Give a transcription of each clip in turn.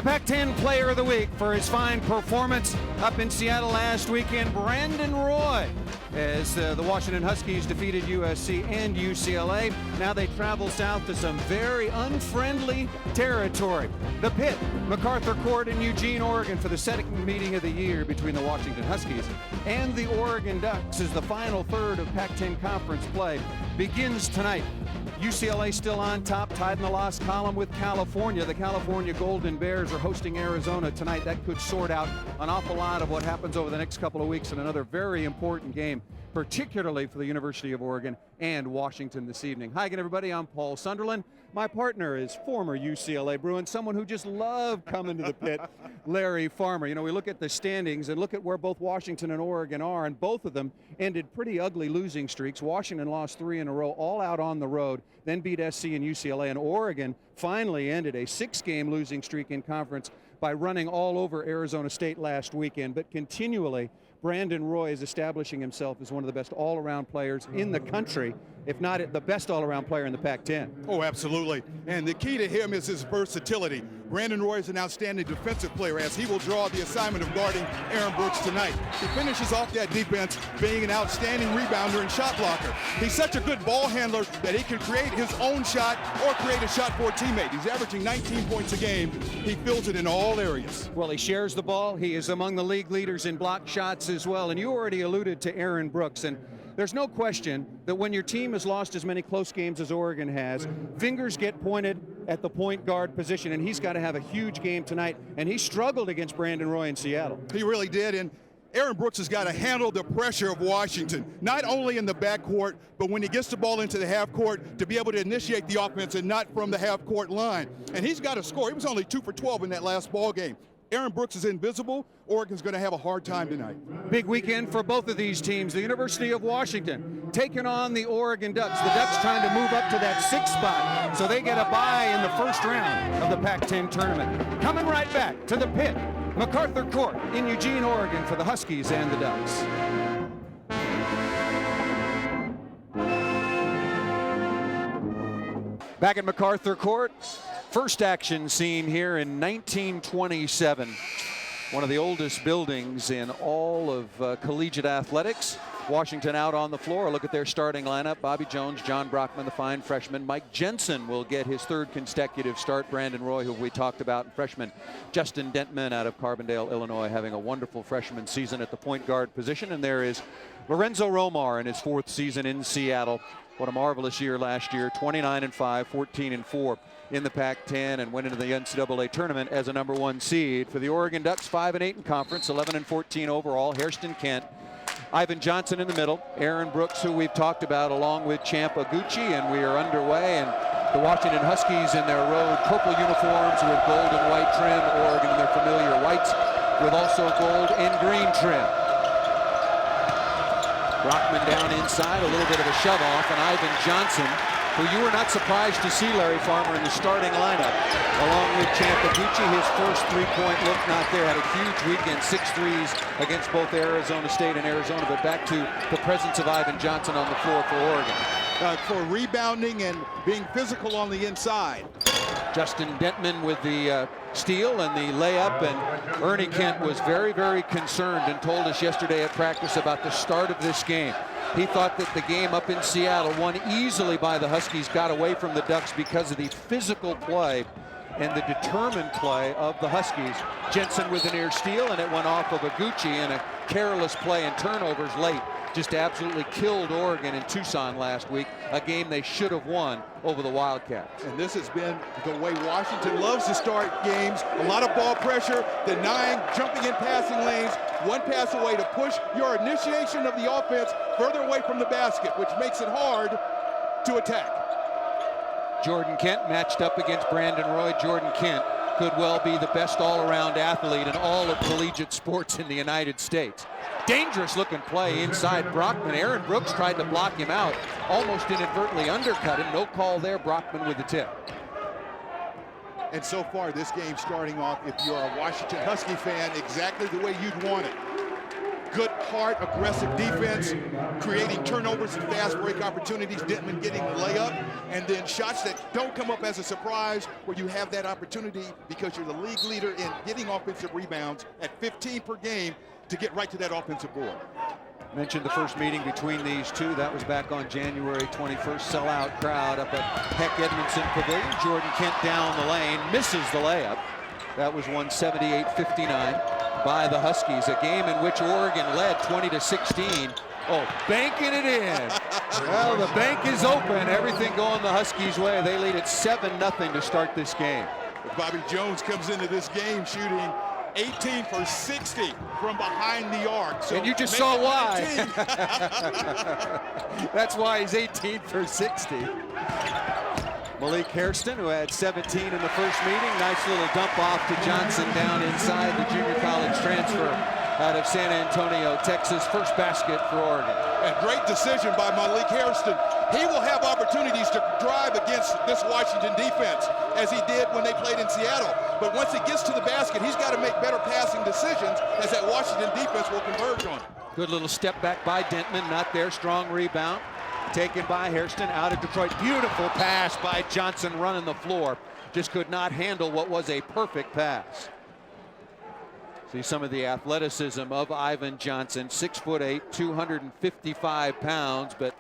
The Pac-10 Player of the Week for his fine performance up in Seattle last weekend, Brandon Roy, as the Washington Huskies defeated USC and UCLA. Now they travel south to some very unfriendly territory. The Pit, MacArthur Court in Eugene, Oregon, for the second meeting of the year between the Washington Huskies and the Oregon Ducks as the final third of Pac-10 conference play begins tonight. UCLA still on top, tied in the loss column with California. The California Golden Bears are hosting Arizona tonight. That could sort out an awful lot of what happens over the next couple of weeks in another very important game, particularly for the University of Oregon and Washington this evening. Hi again, everybody. I'm Paul Sunderland. My partner is former UCLA Bruin, someone who just loved coming to the Pit, Larry Farmer. You know, we look at the standings and look at where both Washington and Oregon are, and both of them ended pretty ugly losing streaks. Washington lost 3 in a row, all out on the road, then beat SC and UCLA, and Oregon finally ended a 6-game losing streak in conference by running all over Arizona State last weekend. But continually, Brandon Roy is establishing himself as one of the best all-around players in the country, if not the best all-around player in the Pac-10. Oh, absolutely. And the key to him is his versatility. Brandon Roy is an outstanding defensive player, as he will draw the assignment of guarding Aaron Brooks tonight. He finishes off that defense being an outstanding rebounder and shot blocker. He's such a good ball handler that he can create his own shot or create a shot for a teammate. He's averaging 19 points a game. He fills it in all areas. Well, he shares the ball. He is among the league leaders in block shots as well. And you already alluded to Aaron Brooks. And there's no question that when your team has lost as many close games as Oregon has, fingers get pointed at the point guard position, and he's got to have a huge game tonight. And he struggled against Brandon Roy in Seattle. He really did. And Aaron Brooks has got to handle the pressure of Washington, not only in the backcourt, but when he gets the ball into the half court, to be able to initiate the offense and not from the half court line. And he's got to score. He was only 2 for 12 in that last ball game. Aaron Brooks is invisible. Oregon's going to have a hard time tonight. Big weekend for both of these teams. The University of Washington taking on the Oregon Ducks. The Ducks trying to move up to that 6th spot so they get a bye in the first round of the Pac-10 tournament. Coming right back to the Pit, MacArthur Court in Eugene, Oregon, for the Huskies and the Ducks. Back at MacArthur Court, first action seen here in 1927. One of the oldest buildings in all of collegiate athletics. Washington out on the floor. Look at their starting lineup. Bobby Jones, John Brockman, the fine freshman. Mike Jensen will get his 3rd consecutive start. Brandon Roy, who we talked about, and freshman Justin Dentman out of Carbondale, Illinois, having a wonderful freshman season at the point guard position. And there is Lorenzo Romar in his 4th season in Seattle. What a marvelous year last year, 29-5, 14-4 in the Pac-10, and went into the NCAA tournament as a #1 seed. For the Oregon Ducks, 5-8 in conference, 11-14 overall. Hairston Kent, Ivan Johnson in the middle, Aaron Brooks, who we've talked about, along with Champ Aguchi, and we are underway. And the Washington Huskies in their road purple uniforms with gold and white trim. Oregon in their familiar whites with also gold and green trim. Brockman down inside, a little bit of a shove off, and Ivan Johnson, who you were not surprised to see, Larry Farmer, in the starting lineup, along with Champ Aguchi. His first 3-point look not there. Had a huge weekend, 6 threes against both Arizona State and Arizona. But back to the presence of Ivan Johnson on the floor for Oregon. For rebounding and being physical on the inside. Justin Dentman with the steal and the layup, and Ernie Kent was very, very concerned and told us yesterday at practice about the start of this game. He thought that the game up in Seattle, won easily by the Huskies, got away from the Ducks because of the physical play and the determined play of the Huskies. Jensen with an ear steal, and it went off of Aguchi, and a careless play and turnovers late just absolutely killed Oregon in Tucson last week, a game they should have won over the Wildcats. And this has been the way Washington loves to start games. A lot of ball pressure, denying, jumping in passing lanes, one pass away to push your initiation of the offense further away from the basket, which makes it hard to attack. Jordan Kent matched up against Brandon Roy. Jordan Kent could well be the best all-around athlete in all of collegiate sports in the United States. Dangerous looking play inside Brockman. Aaron Brooks tried to block him out, almost inadvertently undercut him. No call there. Brockman with the tip. And so far, this game starting off, if you're a Washington Husky fan, exactly the way you'd want it. good, hard, aggressive defense, creating turnovers and fast break opportunities, Denton getting the layup, and then shots that don't come up as a surprise where you have that opportunity because you're the league leader in getting offensive rebounds at 15 per game to get right to that offensive board. Mentioned the first meeting between these two. That was back on January 21st. Sellout crowd up at Heck Edmondson Pavilion. Jordan Kent down the lane, misses the layup. That was 178-59 by the Huskies, a game in which Oregon led 20-16. Oh, banking it in. Well, the bank is open. Everything going the Huskies' way. They lead at 7-0 to start this game. Bobby Jones comes into this game shooting 18 for 60 from behind the arc. So and you just saw why. That's why he's 18 for 60. Malik Hairston, who had 17 in the first meeting. Nice little dump off to Johnson down inside, the junior college transfer out of San Antonio, Texas. First basket for Oregon. And great decision by Malik Hairston. He will have opportunities to drive against this Washington defense, as he did when they played in Seattle. But once he gets to the basket, he's got to make better passing decisions as that Washington defense will converge on him. Good little step back by Dentman, not there. Strong rebound. Taken by Hairston out of Detroit. Beautiful pass by Johnson running the floor. Just could not handle what was a perfect pass. See some of the athleticism of Ivan Johnson. 6'8", 255 pounds, but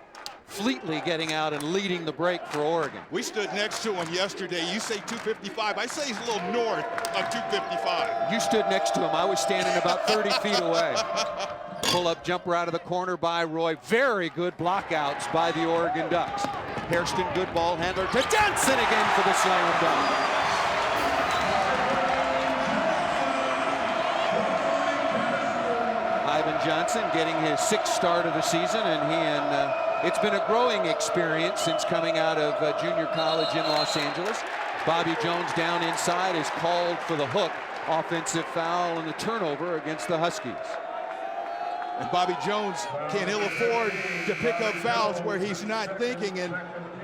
fleetly getting out and leading the break for Oregon. We stood next to him yesterday. You say 255. I say he's a little north of 255. You stood next to him. I was standing about 30 feet away. Pull-up jumper out of the corner by Roy. Very good blockouts by the Oregon Ducks. Hairston, good ball handler to Johnson again for the slam dunk. Ivan Johnson getting his 6th start of the season, and it's been a growing experience since coming out of junior college in Los Angeles. Bobby Jones down inside is called for the hook. Offensive foul and the turnover against the Huskies. And Bobby Jones can ill afford to pick up fouls where he's not thinking, and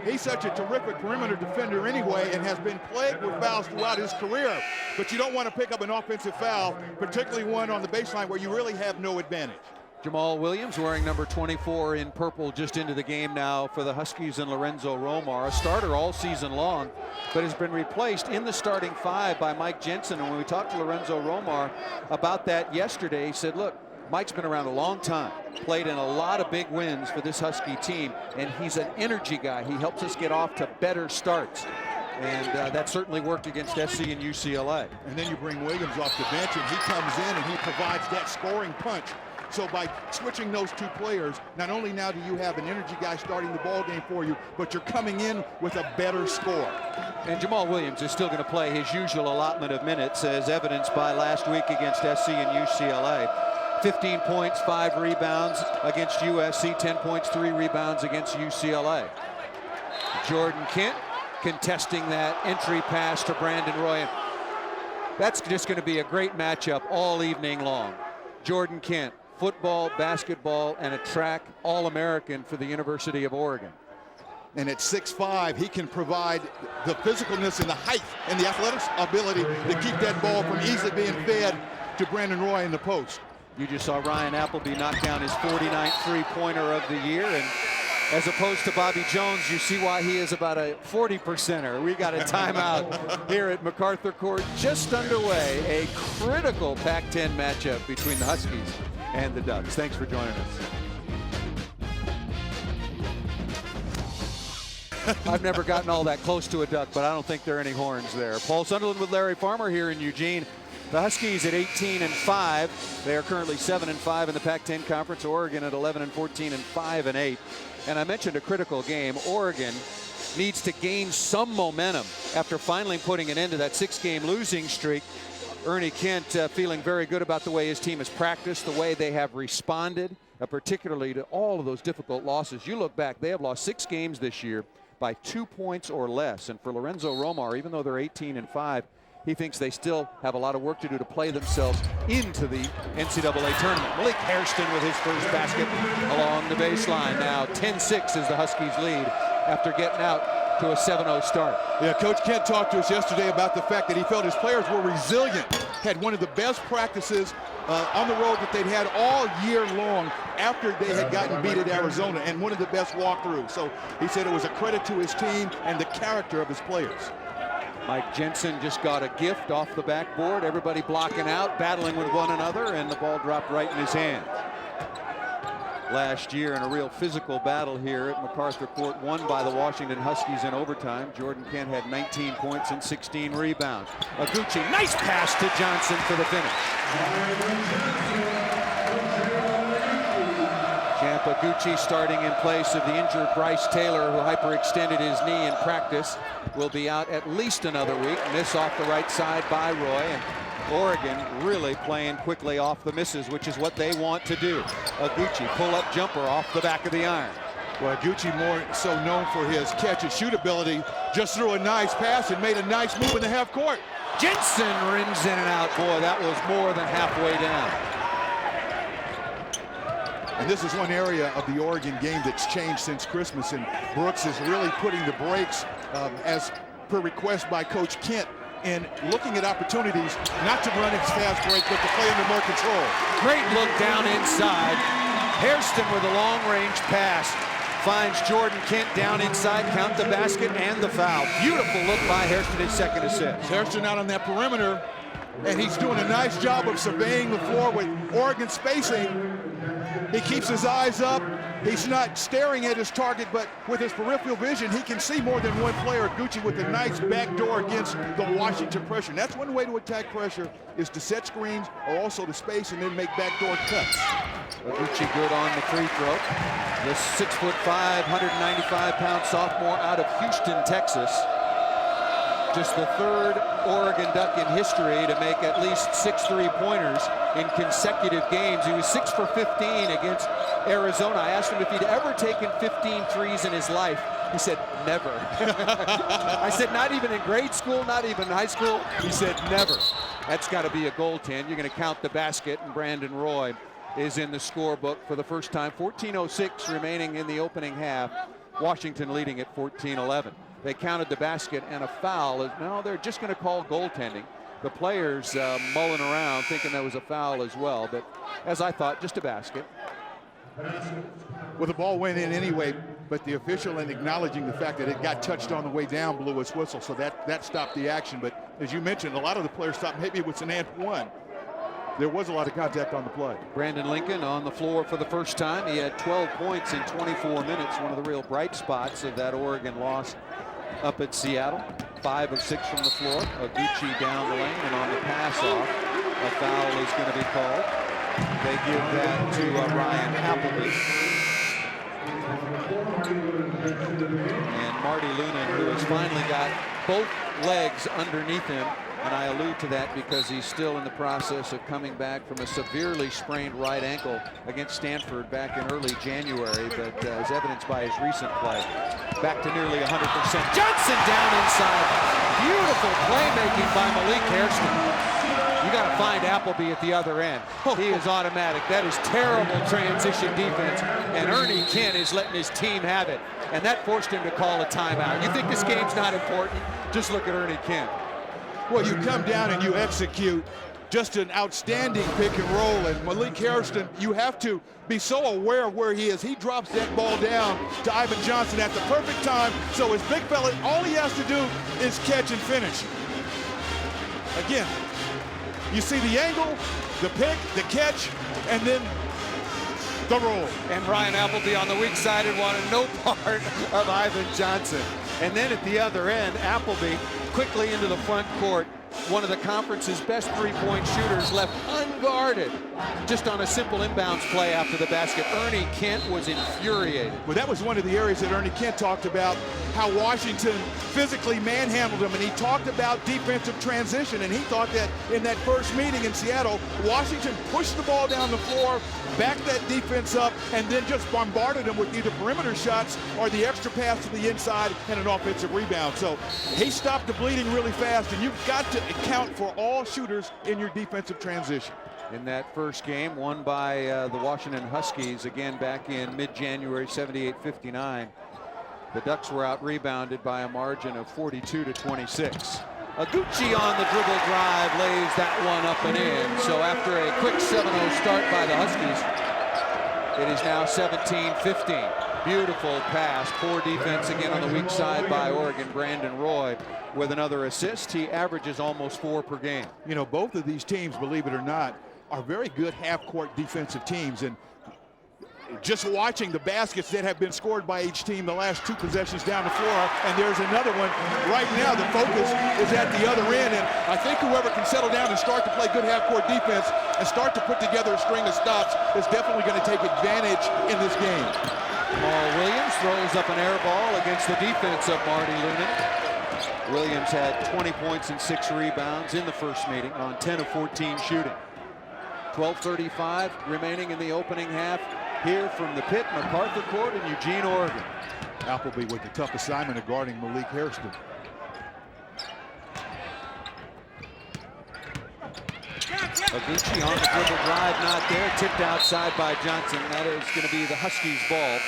he's such a terrific perimeter defender anyway and has been plagued with fouls throughout his career. But you don't want to pick up an offensive foul, particularly one on the baseline where you really have no advantage. Jamal Williams wearing number 24 in purple just into the game now for the Huskies, and Lorenzo Romar, a starter all season long, but has been replaced in the starting 5 by Mike Jensen. And when we talked to Lorenzo Romar about that yesterday, he said, look, Mike's been around a long time, played in a lot of big wins for this Husky team, and he's an energy guy. He helps us get off to better starts. And that certainly worked against SC and UCLA. And then you bring Williams off the bench, and he comes in and he provides that scoring punch. So by switching those two players, not only now do you have an energy guy starting the ball game for you, but you're coming in with a better score. And Jamal Williams is still going to play his usual allotment of minutes, as evidenced by last week against SC and UCLA. 15 points, 5 rebounds against USC, 10 points, 3 rebounds against UCLA. Jordan Kent contesting that entry pass to Brandon Roy. That's just going to be a great matchup all evening long. Jordan Kent, football, basketball, and a track All-American for the University of Oregon. And at 6'5", he can provide the physicalness and the height and the athletic ability to keep that ball from easily being fed to Brandon Roy in the post. You just saw Ryan Appleby knock down his 49th three-pointer of the year, and as opposed to Bobby Jones, you see why he is about a 40%er. We got a timeout here at MacArthur Court, just underway. A critical Pac-10 matchup between the Huskies and the Ducks. Thanks for joining us. I've never gotten all that close to a duck, but I don't think there are any horns there. Paul Sunderland with Larry Farmer here in Eugene. The Huskies at 18-5. They are currently 7-5 in the Pac-10 Conference. Oregon at 11-14 and 5-8. And I mentioned a critical game. Oregon needs to gain some momentum after finally putting an end to that 6-game losing streak. Ernie Kent feeling very good about the way his team has practiced, the way they have responded, particularly to all of those difficult losses. You look back, they have lost 6 games this year by 2 points or less. And for Lorenzo Romar, even though they're 18-5, he thinks they still have a lot of work to do to play themselves into the NCAA tournament. Malik Hairston with his first basket along the baseline. Now 10-6 is the Huskies lead after getting out to a 7-0 start. Yeah, Coach Kent talked to us yesterday about the fact that he felt his players were resilient. had one of the best practices on the road that they'd had all year long after they had gotten beat at Arizona, and one of the best walkthroughs. So he said it was a credit to his team and the character of his players. Mike Jensen just got a gift off the backboard. Everybody blocking out, battling with one another, and the ball dropped right in his hand. Last year in a real physical battle here at MacArthur Court, won by the Washington Huskies in overtime. Jordan Kent had 19 points and 16 rebounds. Aguchi, nice pass to Johnson for the finish. Champ Aguchi, starting in place of the injured Bryce Taylor, who hyperextended his knee in practice, will be out at least another week. Miss off the right side by Roy, and Oregon really playing quickly off the misses, which is what they want to do. Aguchi, pull-up jumper off the back of the iron. Well, Aguchi, more so known for his catch and shoot ability, just threw a nice pass and made a nice move in the half court. Jensen rims in and out. Boy, that was more than halfway down. And this is one area of the Oregon game that's changed since Christmas, and Brooks is really putting the brakes as per request by Coach Kent, and looking at opportunities not to run his fast break, but to play under more control. Great look down inside. Hairston with a long-range pass finds Jordan Kent down inside, count the basket and the foul. Beautiful look by Hairston, his second assist. Hairston out on that perimeter, and he's doing a nice job of surveying the floor with Oregon spacing. He keeps his eyes up. He's not staring at his target, but with his peripheral vision, he can see more than one player. Aguchi with a nice backdoor against the Washington pressure. And that's one way to attack pressure, is to set screens or also to space and then make backdoor cuts. Aguchi good on the free throw. The 6'5", 195-pound sophomore out of Houston, Texas. Just the third Oregon Duck in history to make at least 6 3-pointers in consecutive games. He was 6 for 15 against Arizona. I asked him if he'd ever taken 15 threes in his life. He said, never. I said, not even in grade school, not even in high school? He said, never. That's got to be a goaltend. You're going to count the basket, and Brandon Roy is in the scorebook for the first time. 14:06 remaining in the opening half. Washington leading at 14-11. They counted the basket and a foul. No, they're just going to call goaltending. The players mulling around thinking there was a foul as well, but as I thought, just a basket. Well, the ball went in anyway, but the official, in acknowledging the fact that it got touched on the way down, blew his whistle, so that stopped the action. But as you mentioned, a lot of the players thought maybe it was an and one. There was a lot of contact on the play. Brandon Lincoln on the floor for the first time. He had 12 points in 24 minutes, one of the real bright spots of that Oregon loss up at Seattle. 5 of 6 from the floor. Aguchi down the lane, and on the pass off, a foul is going to be called. They give that to Ryan Appleby. And Marty Lunan, who has finally got both legs underneath him. And I allude to that because he's still in the process of coming back from a severely sprained right ankle against Stanford back in early January, but as evidenced by his recent play, back to nearly 100%. Johnson down inside. Beautiful playmaking by Malik Hairston. You got to find Appleby at the other end. He is automatic. That is terrible transition defense, and Ernie Kent is letting his team have it, and that forced him to call a timeout. You think this game's not important? Just look at Ernie Kent. Well, you come down and you execute just an outstanding pick and roll, and Malik Hairston, you have to be so aware of where he is. He drops that ball down to Ivan Johnson at the perfect time, so his big fella, all he has to do is catch and finish. Again, you see the angle, the pick, the catch, and then the roll. And Ryan Appleby on the weak side had wanted no part of Ivan Johnson. And then at the other end, Appleby quickly into the front court. One of the conference's best three-point shooters left unguarded just on a simple inbounds play after the basket. Ernie Kent was infuriated. Well, that was one of the areas that Ernie Kent talked about, how Washington physically manhandled him, and he talked about defensive transition, and he thought that in that first meeting in Seattle, Washington pushed the ball down the floor, backed that defense up, and then just bombarded him with either perimeter shots or the extra pass to the inside and an offensive rebound. So he stopped the bleeding really fast, and you've got to account for all shooters in your defensive transition. In that first game, won by the Washington Huskies, again back in mid-January, 78-59. The Ducks were out-rebounded by a margin of 42-26. Aguchi on the dribble drive lays that one up and in. So after a quick 7-0 start by the Huskies, it is now 17-15. Beautiful pass. Poor defense again on the weak side by Oregon. Brandon Roy with another assist. He averages almost 4 per game. You know, both of these teams, believe it or not, are very good half-court defensive teams. And just watching the baskets that have been scored by each team the last 2 possessions down the floor, and there's another one right now. The focus is at the other end, and I think whoever can settle down and start to play good half-court defense and start to put together a string of stops is definitely going to take advantage in this game. Jamal Williams throws up an air ball against the defense of Marty Lunan. Williams had 20 points and 6 rebounds in the first meeting on 10 of 14 shooting. 12:35 remaining in the opening half here from the Pitt MacArthur Court in Eugene, Oregon. Appleby with the tough assignment of guarding Malik Hairston. Aguchi on the dribble drive, not there. Tipped outside by Johnson. That is going to be the Huskies' ball.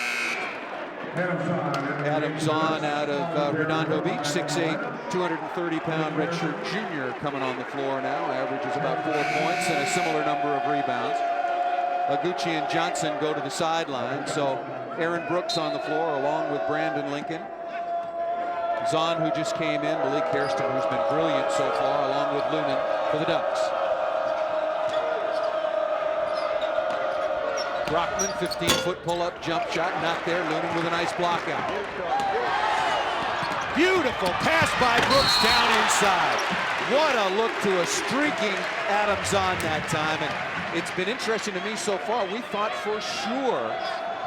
Adam Zahn out of Redondo Beach, 6'8", 230-pound redshirt junior coming on the floor now. Averages about 4 points and a similar number of rebounds. Aguchi and Johnson go to the sideline. So Aaron Brooks on the floor along with Brandon Lincoln. Zahn, who just came in. Malik Hairston, who's been brilliant so far, along with Lunan for the Ducks. Brockman, 15-foot pull-up jump shot, not there. Lunan with a nice block out. Beautiful pass by Brooks down inside. What a look to a streaking Adam Zahn that time. And it's been interesting to me so far. We thought for sure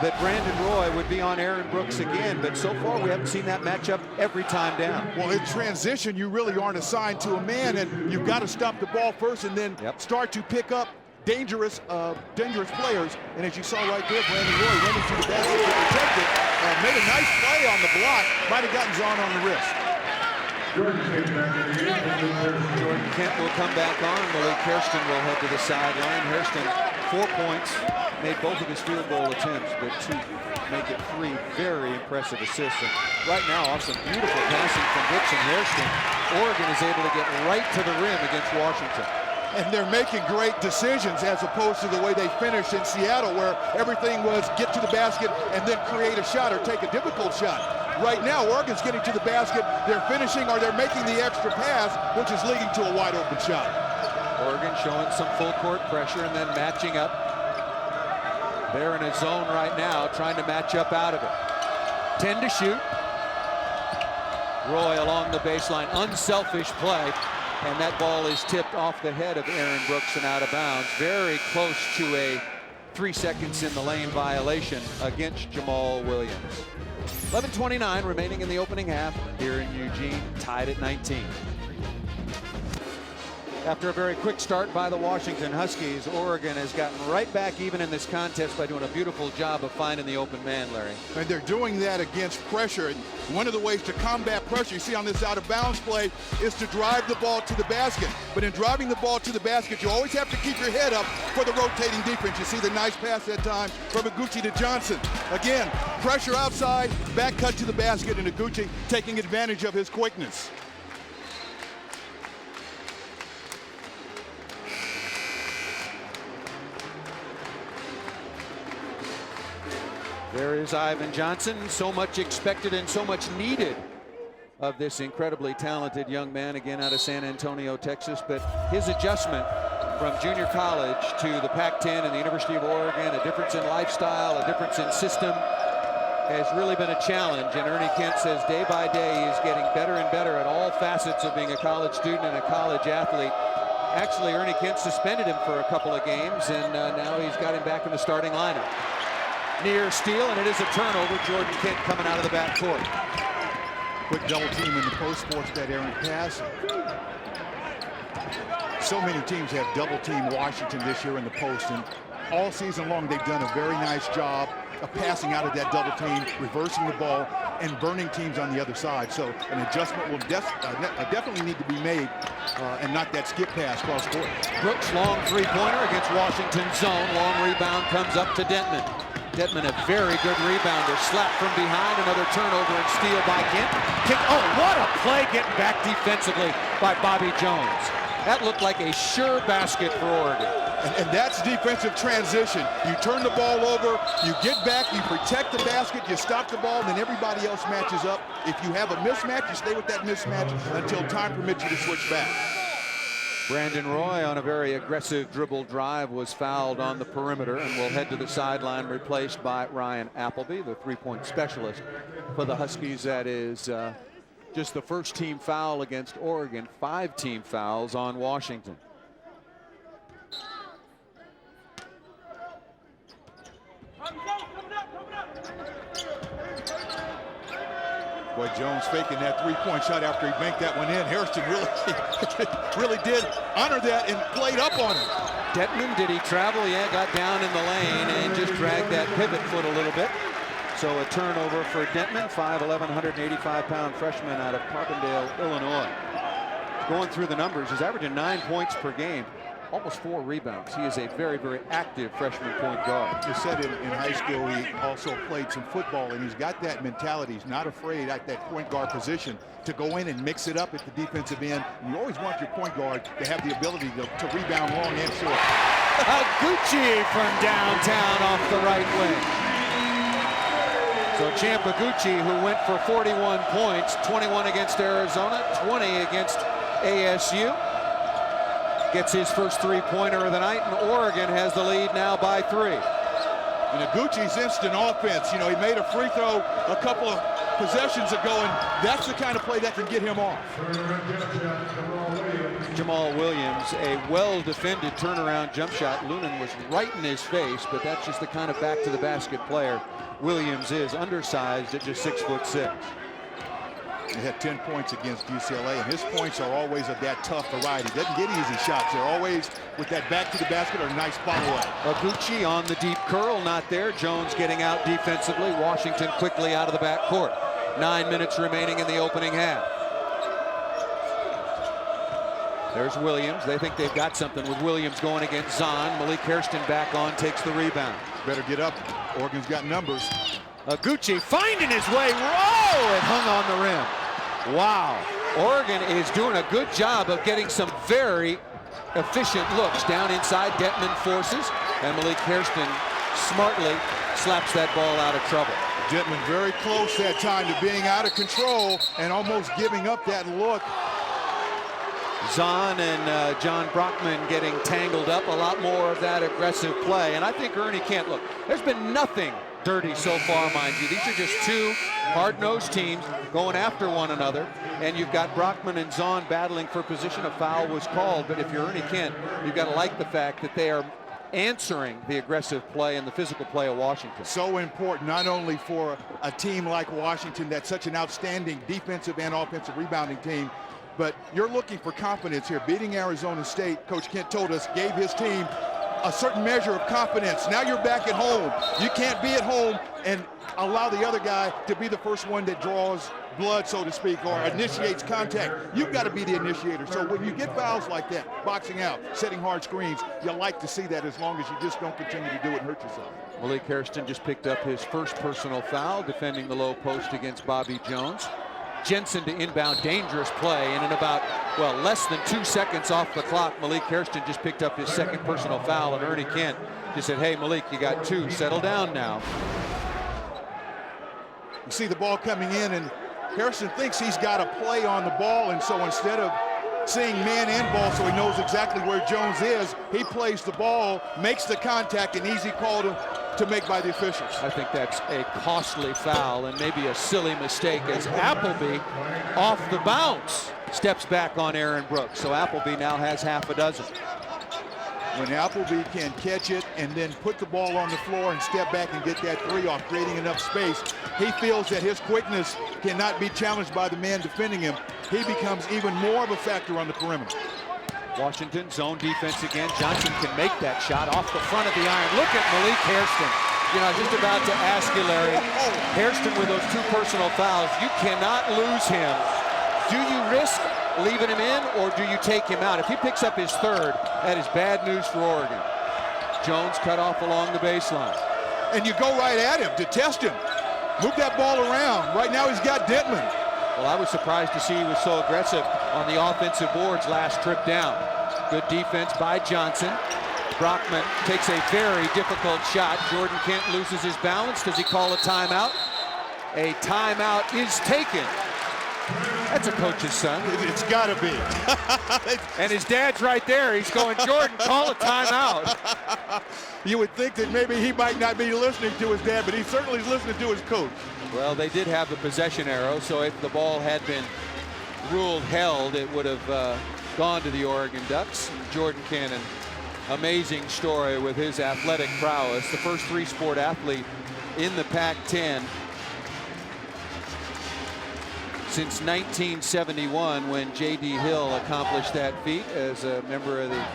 that Brandon Roy would be on Aaron Brooks again, but so far we haven't seen that matchup every time down. Well, in transition, you really aren't assigned to a man, and you've got to stop the ball first and then start to pick up dangerous players. And as you saw right there, Brandon Roy running to the basket to protect it. Made a nice play on the block. Might have gotten Zahn on the wrist. Jordan Kent will come back on. Malik Hairston will head to the sideline. Hairston, 4 points, made both of his field goal attempts, but to make it 3 very impressive assists. And right now, off some beautiful passing from Brooks and Hairston, Oregon is able to get right to the rim against Washington. And they're making great decisions as opposed to the way they finished in Seattle, where everything was get to the basket and then create a shot or take a difficult shot. Right now, Oregon's getting to the basket, they're finishing, or they're making the extra pass, which is leading to a wide open shot. Oregon showing some full court pressure and then matching up. They're in a zone right now, trying to match up out of it. 10 to shoot. Roy along the baseline, unselfish play. And that ball is tipped off the head of Aaron Brooks and out of bounds. Very close to a 3 seconds in the lane violation against Jamal Williams. 11:29 remaining in the opening half here in Eugene, tied at 19. After a very quick start by the Washington Huskies, Oregon has gotten right back even in this contest by doing a beautiful job of finding the open man, Larry. And they're doing that against pressure. And one of the ways to combat pressure, you see on this out-of-bounds play, is to drive the ball to the basket. But in driving the ball to the basket, you always have to keep your head up for the rotating defense. You see the nice pass that time from Aguchi to Johnson. Again, pressure outside, back cut to the basket, and Aguchi taking advantage of his quickness. There is Ivan Johnson, so much expected and so much needed of this incredibly talented young man, again out of San Antonio, Texas. But his adjustment from junior college to the Pac-10 and the University of Oregon, a difference in lifestyle, a difference in system, has really been a challenge. And Ernie Kent says day by day he is getting better and better at all facets of being a college student and a college athlete. Actually, Ernie Kent suspended him for a couple of games, and now he's got him back in the starting lineup. Near steal, and it is a turnover. Jordan Kent coming out of the backcourt. Quick double team in the post forced that errant pass. So many teams have double team Washington this year in the post, and all season long they've done a very nice job of passing out of that double team, reversing the ball, and burning teams on the other side. So an adjustment will definitely need to be made, and not that skip pass cross court. Brooks, long three-pointer against Washington's zone. Long rebound comes up to Detman. Detman, a very good rebounder. Slap from behind, another turnover and steal by Kent. Oh, what a play getting back defensively by Bobby Jones. That looked like a sure basket for Oregon. And that's defensive transition. You turn the ball over, you get back, you protect the basket, you stop the ball, and then everybody else matches up. If you have a mismatch, you stay with that mismatch until time permits you to switch back. Brandon Roy, on a very aggressive dribble drive, was fouled on the perimeter and will head to the sideline, replaced by Ryan Appleby, the three-point specialist for the Huskies. That is just the first team foul against Oregon, 5 team fouls on Washington. Boy, Jones faking that three-point shot after he banked that one in. Hairston really did honor that and played up on it. Detman, did he travel? Yeah, got down in the lane and just dragged that pivot foot a little bit. So a turnover for Detman, 5'11", 185-pound freshman out of Carbondale, Illinois. Going through the numbers, he's averaging 9 points per game, almost 4 rebounds. He is a very, very active freshman point guard. He said in high school he also played some football, and he's got that mentality. He's not afraid at that point guard position to go in and mix it up at the defensive end. And you always want your point guard to have the ability to rebound long and short. Gucci from downtown off the right wing. So Champaguchi, who went for 41 points, 21 against Arizona, 20 against ASU, gets his first three-pointer of the night, and Oregon has the lead now by 3. And Gucci's instant offense, you know, he made a free throw a couple of possessions ago, and that's the kind of play that can get him off. Jamal Williams, a well-defended turnaround jump shot. Lunan was right in his face, but that's just the kind of back-to-the-basket player Williams is, undersized at just 6'6". He had 10 points against UCLA, and his points are always of that tough variety. Doesn't get easy shots. They're always with that back to the basket or nice follow-up. Gucci on the deep curl, not there. Jones getting out defensively. Washington quickly out of the backcourt. 9 minutes remaining in the opening half. There's Williams. They think they've got something with Williams going against Zahn. Malik Hairston back on, takes the rebound. Better get up. Oregon's got numbers. Gucci finding his way. Oh, it hung on the rim. Wow. Oregon is doing a good job of getting some very efficient looks down inside. Detman forces, and Malik Hairston smartly slaps that ball out of trouble. Detman very close that time to being out of control and almost giving up that look. Zahn and John Brockman getting tangled up. A lot more of that aggressive play. And I think Ernie can't look. There's been nothing dirty so far, mind you. These are just two hard-nosed teams going after one another. And you've got Brockman and Zahn battling for position. A foul was called. But if you're Ernie Kent, you've got to like the fact that they are answering the aggressive play and the physical play of Washington. So important, not only for a team like Washington that's such an outstanding defensive and offensive rebounding team, but you're looking for confidence here. Beating Arizona State, Coach Kent told us, gave his team a certain measure of confidence. Now you're back at home. You can't be at home and allow the other guy to be the first one that draws blood, so to speak, or initiates contact. You've got to be the initiator. So when you get fouls like that, boxing out, setting hard screens, you like to see that as long as you just don't continue to do it and hurt yourself. Malik Hairston just picked up his first personal foul, defending the low post against Bobby Jones. Jensen to inbound, dangerous play, and in about, well, less than 2 seconds off the clock, Malik Hairston just picked up his second personal foul, and Ernie Kent just said, hey, Malik, you got 2, settle down now. You see the ball coming in, and Hairston thinks he's got a play on the ball, and so instead of seeing man and ball so he knows exactly where Jones is, he plays the ball, makes the contact, an easy call to make by the officials. I think that's a costly foul and maybe a silly mistake as Appleby off the bounce steps back on Aaron Brooks. So Appleby now has half a dozen. When Appleby can catch it and then put the ball on the floor and step back and get that 3 off, creating enough space, he feels that his quickness cannot be challenged by the man defending him. He becomes even more of a factor on the perimeter. Washington zone defense again. Johnson can make that shot off the front of the iron. Look at Malik Hairston. You know, I was just about to ask you, Larry. Hairston with those 2 personal fouls. You cannot lose him. Do you risk leaving him in, or do you take him out? If he picks up his 3rd, that is bad news for Oregon. Jones cut off along the baseline. And you go right at him to test him. Move that ball around. Right now he's got Detman. Well, I was surprised to see he was so aggressive. on the offensive boards last trip down. Good defense by Johnson. Brockman takes a very difficult shot. Jordan Kent loses his balance. Does he call a timeout? A timeout is taken. That's a coach's son. It's got to be. And his dad's right there. He's going, Jordan, call a timeout. You would think that maybe he might not be listening to his dad, but he certainly is listening to his coach. Well, they did have the possession arrow, so if the ball had been ruled held, it would have gone to the Oregon Ducks. Jordan Cannon, amazing story with his athletic prowess. The first three-sport athlete in the Pac-10 since 1971, when J.D. Hill accomplished that feat as a member of the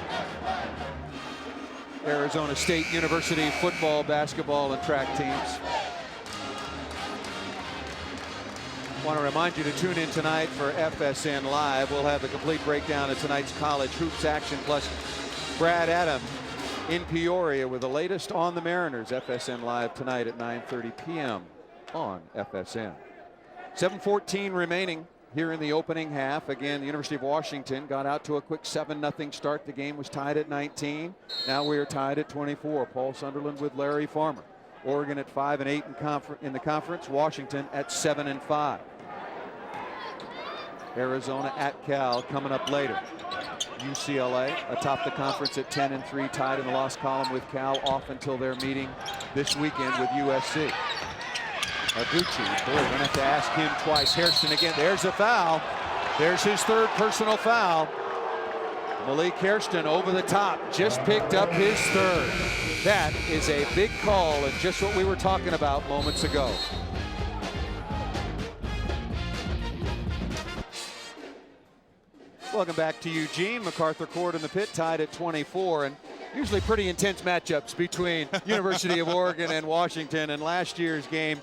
Arizona State University football, basketball, and track teams. I want to remind you to tune in tonight for FSN Live. We'll have the complete breakdown of tonight's college hoops action, plus Brad Adam in Peoria with the latest on the Mariners. FSN Live tonight at 9:30 p.m. on FSN. 7:14 remaining here in the opening half. Again, the University of Washington got out to a quick 7-0 start. The game was tied at 19. Now we are tied at 24. Paul Sunderland with Larry Farmer. Oregon at 5-8 in the conference. Washington at 7-5. Arizona at Cal coming up later. UCLA atop the conference at 10-3, tied in the loss column with Cal, off until their meeting this weekend with USC. Aguchi, boy, we're gonna have to ask him twice. Hairston again, there's a foul. There's his third personal foul. Malik Hairston over the top, just picked up his third. That is a big call, and just what we were talking about moments ago. Welcome back to Eugene. MacArthur Court in the pit, tied at 24, and usually pretty intense matchups between University of Oregon and Washington, and last year's game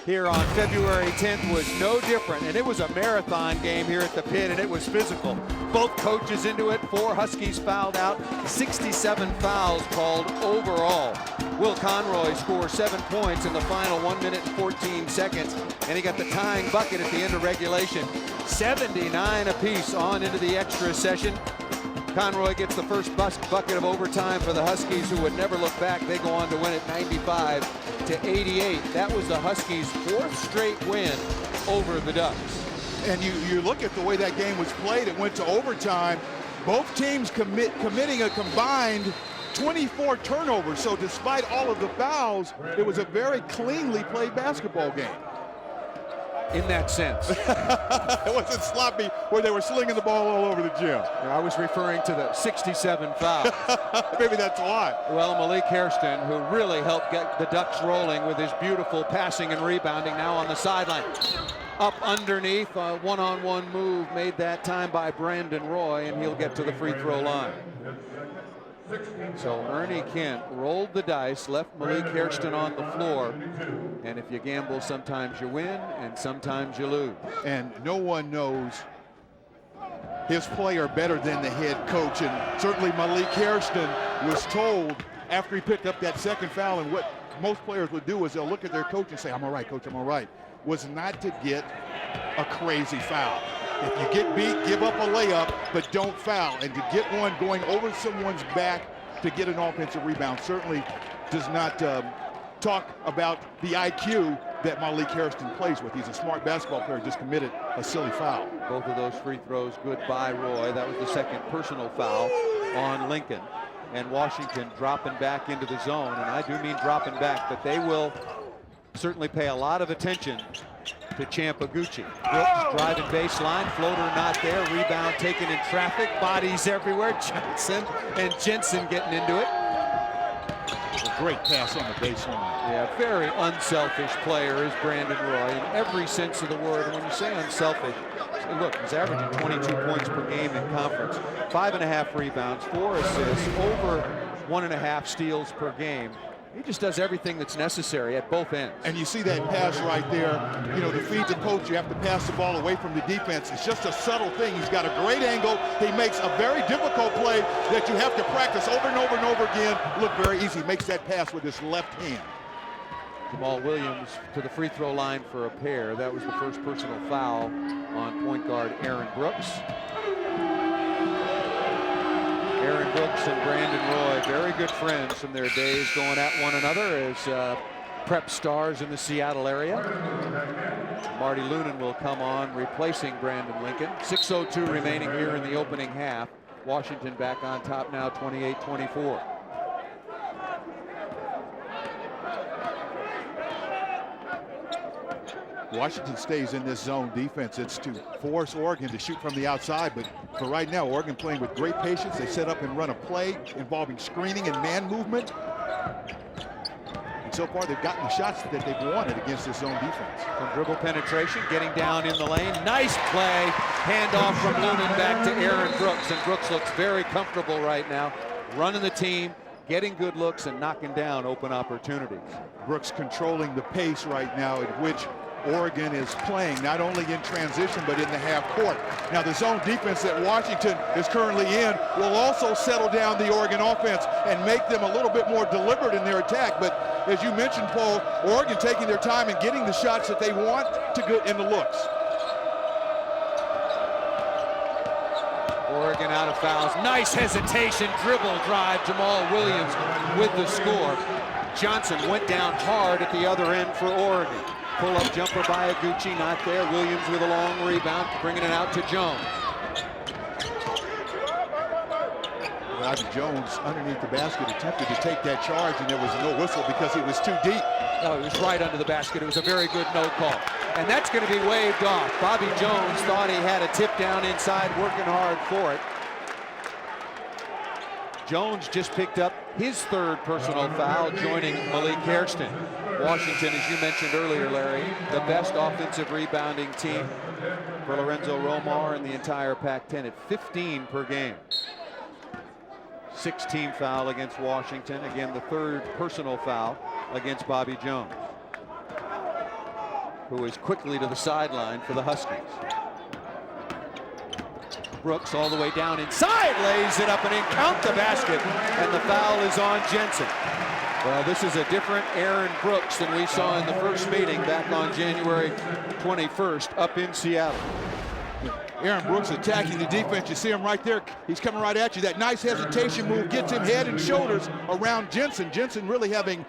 here on February 10th was no different, and it was a marathon game here at the pit, and it was physical. Both coaches into it. 4 Huskies fouled out, 67 fouls called overall. Will Conroy scores 7 points in the final 1 minute and 14 seconds, and he got the tying bucket at the end of regulation. 79 apiece on into the extra session. Conroy gets the first bucket of overtime for the Huskies, who would never look back. They go on to win it 95-88. That was the Huskies' 4th straight win over the Ducks. And you look at the way that game was played. It went to overtime. Both teams committing a combined 24 turnovers. So despite all of the fouls, it was a very cleanly played basketball game. In that sense. It wasn't sloppy where they were slinging the ball all over the gym. I was referring to the 67 fouls. Maybe that's a lot. Well, Malik Hairston, who really helped get the Ducks rolling with his beautiful passing and rebounding, now on the sideline. Up underneath, a one-on-one move made that time by Brandon Roy, and he'll get to the free throw line. So Ernie Kent rolled the dice, left Malik Hairston on the floor, and if you gamble, sometimes you win and sometimes you lose. And no one knows his player better than the head coach, and certainly Malik Hairston was told after he picked up that second foul, and what most players would do is they'll look at their coach and say, "I'm all right, coach, I'm all right," was not to get a crazy foul. If you get beat, give up a layup, but don't foul. And to get one going over someone's back to get an offensive rebound certainly does not talk about the IQ that Malik Hairston plays with. He's a smart basketball player, just committed a silly foul. Both of those free throws good by Roy. That was the second personal foul on Lincoln. And Washington dropping back into the zone, and I do mean dropping back, but they will certainly pay a lot of attention to Champ Aguchi. Brooks driving baseline, floater not there, rebound taken in traffic, bodies everywhere. Johnson and Jensen getting into it. A great pass on the baseline. Yeah, very unselfish player is Brandon Roy in every sense of the word. And when you say unselfish, look, he's averaging 22 points per game in conference, 5.5 rebounds, 4 assists, over 1.5 steals per game. He just does everything that's necessary at both ends. And you see that pass right there. You know, to feed the coach, you have to pass the ball away from the defense. It's just a subtle thing. He's got a great angle. He makes a very difficult play that you have to practice over and over and over again. Look very easy. He makes that pass with his left hand. Jamal Williams to the free throw line for a pair. That was the first personal foul on point guard Aaron Brooks. Aaron Brooks and Brandon Roy, very good friends from their days going at one another as prep stars in the Seattle area. Marty Lunan will come on replacing Brandon Lincoln. 6:02 remaining here in the opening half. Washington back on top now, 28-24. Washington stays in this zone defense. It's to force Oregon to shoot from the outside, but for right now, Oregon playing with great patience. They set up and run a play involving screening and man movement. And so far, they've gotten the shots that they've wanted against this zone defense. From dribble penetration, getting down in the lane. Nice play. Handoff from Lunan back to Aaron Brooks, and Brooks looks very comfortable right now, running the team, getting good looks, and knocking down open opportunities. Brooks controlling the pace right now at which Oregon is playing, not only in transition, but in the half court. Now, the zone defense that Washington is currently in will also settle down the Oregon offense and make them a little bit more deliberate in their attack. But as you mentioned, Paul, Oregon taking their time and getting the shots that they want to get in the looks. Oregon out of fouls. Nice hesitation, dribble drive. Jamal Williams with the score. Johnson went down hard at the other end for Oregon. Pull-up jumper by Iguchi, not there. Williams with a long rebound, bringing it out to Jones. Bobby Jones underneath the basket attempted to take that charge, and there was no whistle because he was too deep. No, it was right under the basket. It was a very good no call. And that's going to be waved off. Bobby Jones thought he had a tip down inside, working hard for it. Jones just picked up his third personal foul, joining Malik Hairston. Washington, as you mentioned earlier, Larry, the best offensive rebounding team for Lorenzo Romar in the entire Pac-10 at 15 per game. 6-team foul against Washington. Again, the third personal foul against Bobby Jones, who is quickly to the sideline for the Huskies. Brooks all the way down inside, lays it up and in, count the basket, and the foul is on Jensen. Well, this is a different Aaron Brooks than we saw in the first meeting back on January 21st up in Seattle. Aaron Brooks attacking the defense. You see him right there. He's coming right at you. That nice hesitation move gets him head and shoulders around Jensen. Jensen really having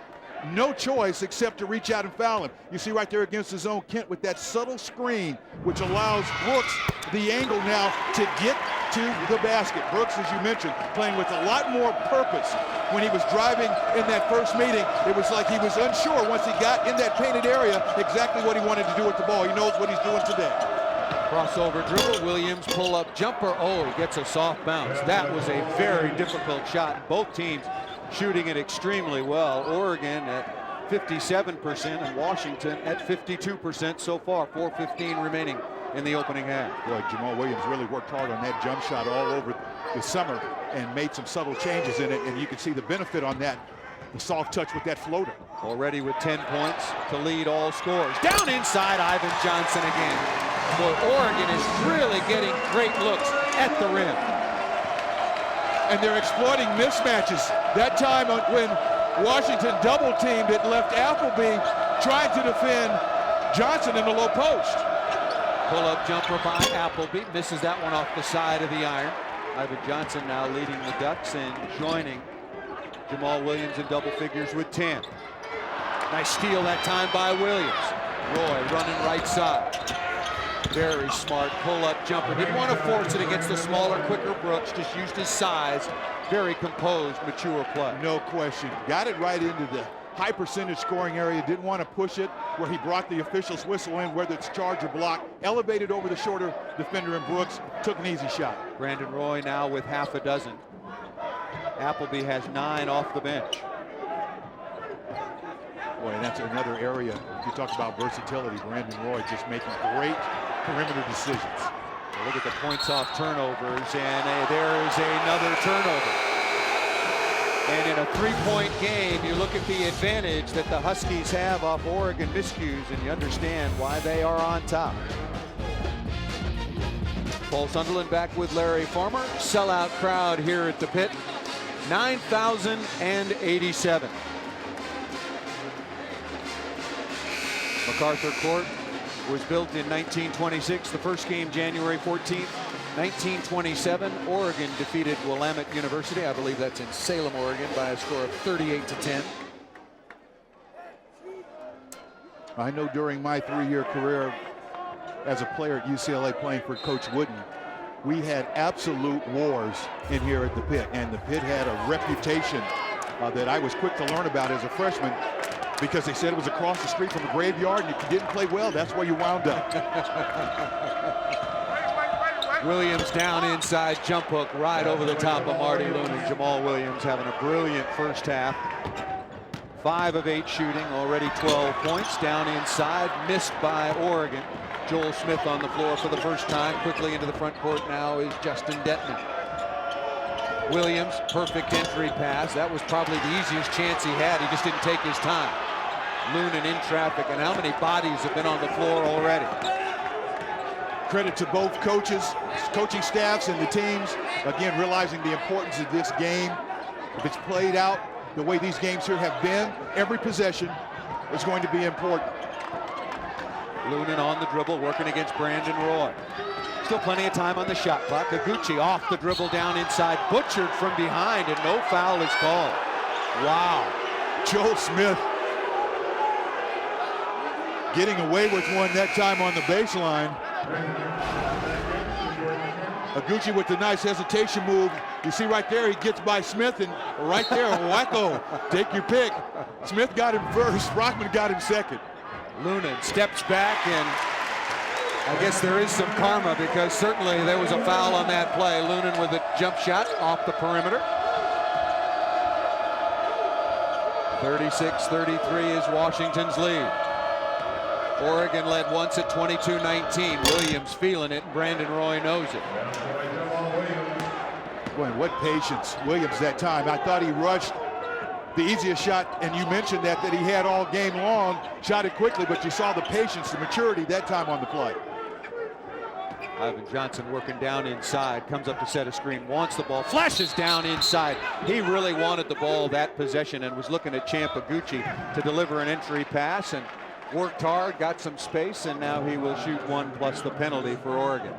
no choice except to reach out and foul him. You see right there against his own Kent with that subtle screen, which allows Brooks the angle now to get to the basket. Brooks, as you mentioned, playing with a lot more purpose. When he was driving in that first meeting, it was like he was unsure once he got in that painted area exactly what he wanted to do with the ball. He knows what he's doing today. Crossover dribble, Williams pull-up jumper. Oh, he gets a soft bounce. That was a very difficult shot. Both teams shooting it extremely well. Oregon at 57% and Washington at 52% so far. 4:15 remaining in the opening half. Boy, Jamal Williams really worked hard on that jump shot all over the summer and made some subtle changes in it, and you can see the benefit on that, the soft touch with that floater. Already with 10 points to lead all scores. Down inside, Ivan Johnson again. Boy, Oregon is really getting great looks at the rim. And they're exploiting mismatches. That time when Washington double teamed, it left Appleby trying to defend Johnson in the low post. Pull-up jumper by Appleby, misses that one off the side of the iron. Ivan Johnson now leading the Ducks and joining Jamal Williams in double figures with 10. Nice steal that time by Williams. Roy running right side. Very smart pull-up jumper. Didn't want to force it against the smaller, quicker Brooks. Just used his size. Very composed, mature play. No question. Got it right into the high percentage scoring area. Didn't want to push it where he brought the official's whistle in, whether it's charge or block. Elevated over the shorter defender in Brooks. Took an easy shot. Brandon Roy now with half a dozen. Appleby has 9 off the bench. Boy, and that's another area. You talk about versatility. Brandon Roy just making great perimeter decisions. Well, look at the points off turnovers, and there is another turnover. And in a 3-point game, you look at the advantage that the Huskies have off Oregon miscues, and you understand why they are on top. Paul Sunderland back with Larry Farmer. Sellout crowd here at the pit. 9,087. MacArthur Court was built in 1926. The first game January 14th. 1927, Oregon defeated Willamette University. I believe that's in Salem, Oregon, by a score of 38-10. I know during my 3-year career as a player at UCLA playing for Coach Wooden, we had absolute wars in here at the pit, and the pit had a reputation that I was quick to learn about as a freshman, because they said it was across the street from a graveyard, and if you didn't play well, that's where you wound up. Williams down inside, jump hook right over the top of Marty Loonan. Jamal Williams having a brilliant first half. 5 of 8 shooting, already 12 points. Down inside, missed by Oregon. Joel Smith on the floor for the first time. Quickly into the front court now is Justin Detman. Williams, perfect entry pass. That was probably the easiest chance he had. He just didn't take his time. Loonan in traffic, and how many bodies have been on the floor already? Credit to both coaches, coaching staffs, and the teams. Again, realizing the importance of this game. If it's played out the way these games here have been, every possession is going to be important. Loonan on the dribble, working against Brandon Roy. Still plenty of time on the shot clock. Iguchi off the dribble down inside, butchered from behind, and no foul is called. Wow. Joel Smith getting away with one that time on the baseline. Iguchi with the nice hesitation move. You see right there, he gets by Smith, and right there, wacko, take your pick. Smith got him first, Rockman got him second. Loonan steps back, and I guess there is some karma, because certainly there was a foul on that play. Loonan with a jump shot off the perimeter. 36-33 is Washington's lead. Oregon led once at 22-19. Williams feeling it, and Brandon Roy knows it. Boy, what patience Williams that time. I thought he rushed the easiest shot, and you mentioned that he had all game long, shot it quickly, but you saw the patience, the maturity that time on the play. Ivan Johnson working down inside, comes up to set a screen, wants the ball, flashes down inside. He really wanted the ball that possession and was looking at Champ Iguchi to deliver an entry pass, and worked hard, got some space, and now he will shoot one plus the penalty for Oregon.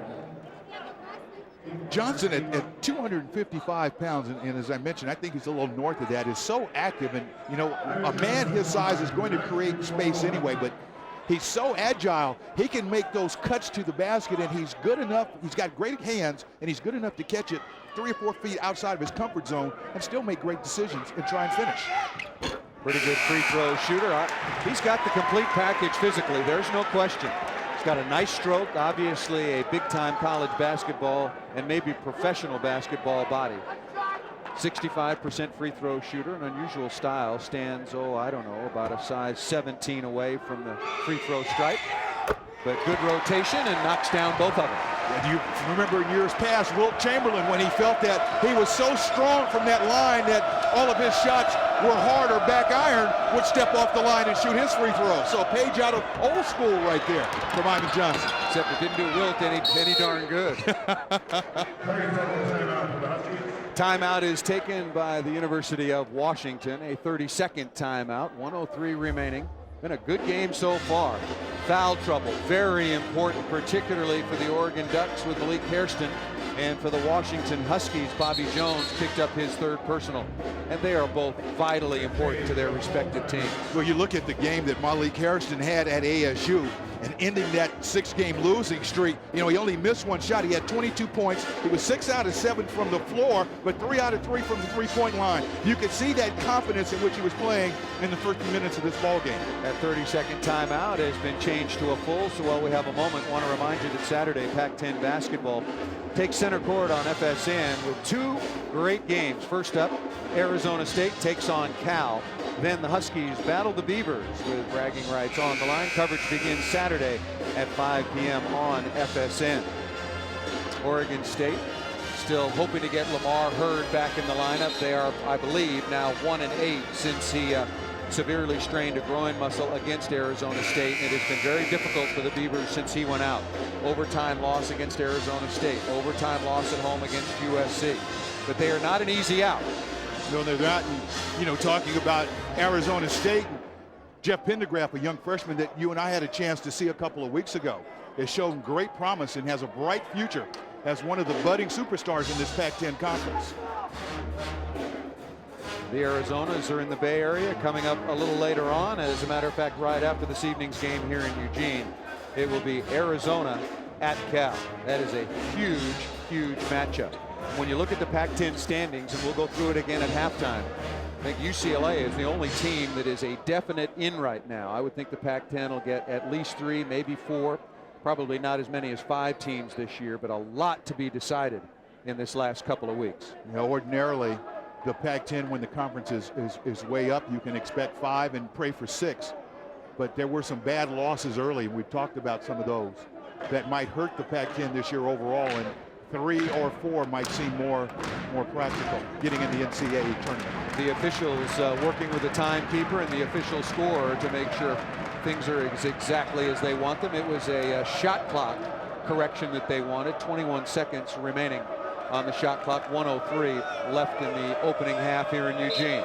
Johnson at 255 pounds, and as I mentioned, I think he's a little north of that, is so active, and you know, a man his size is going to create space anyway, but he's so agile, he can make those cuts to the basket, and he's good enough, he's got great hands, and he's good enough to catch it 3 or 4 feet outside of his comfort zone and still make great decisions and try and finish. Pretty good free throw shooter. He's got the complete package physically, there's no question. He's got a nice stroke, obviously a big-time college basketball and maybe professional basketball body. 65% free throw shooter, an unusual style, stands, I don't know, about a size 17 away from the free throw stripe. But good rotation and knocks down both of them. And you remember in years past, Wilt Chamberlain, when he felt that he was so strong from that line that all of his shots were hard or back iron, would step off the line and shoot his free throw. So a page out of old school right there from Ivan Johnson. Except it didn't do Wilt any darn good. Timeout is taken by the University of Washington, a 30-second timeout, 1:03 remaining. Been a good game so far. Foul trouble, very important, particularly for the Oregon Ducks with Malik Hairston, and for the Washington Huskies, Bobby Jones picked up his 3rd personal, and they are both vitally important to their respective teams. Well, you look at the game that Malik Hairston had at ASU, and ending that 6-game losing streak, you know, he only missed 1 shot. He had 22 points. He was 6 out of 7 from the floor, but 3 out of 3 from the 3-point line. You could see that confidence in which he was playing in the first few minutes of this ball game. That 30-second timeout has been changed to a full, so while we have a moment, want to remind you that Saturday Pac-10 basketball takes center court on FSN with 2 great games. First up, Arizona State takes on Cal. Then the Huskies battle the Beavers with bragging rights on the line. Coverage begins Saturday at 5 p.m. on FSN. Oregon State still hoping to get Lamar Hurd back in the lineup. They are, I believe, now 1-8 since he severely strained a groin muscle against Arizona State. And it has been very difficult for the Beavers since he went out. Overtime loss against Arizona State. Overtime loss at home against USC. But they are not an easy out. No, they're not. And, you know, talking about Arizona State, Jeff Pendergraph, a young freshman that you and I had a chance to see a couple of weeks ago, has shown great promise and has a bright future as one of the budding superstars in this Pac-10 conference. The Arizonas are in the Bay Area, coming up a little later on. As a matter of fact, right after this evening's game here in Eugene, it will be Arizona at Cal. That is a huge, huge matchup. When you look at the Pac-10 standings, and we'll go through it again at halftime, I think UCLA is the only team that is a definite in right now. I would think the Pac-10 will get at least 3, maybe 4, probably not as many as 5 teams this year, but a lot to be decided in this last couple of weeks. You know, ordinarily, the Pac-10, when the conference is way up, you can expect 5 and pray for 6. But there were some bad losses early, and we've talked about some of those that might hurt the Pac-10 this year overall, and 3 or 4 might seem more practical getting in the NCAA tournament. The officials working with the timekeeper and the official scorer to make sure things are exactly as they want them. It was a shot clock correction that they wanted. 21 seconds remaining on the shot clock. 1:03 left in the opening half here in Eugene.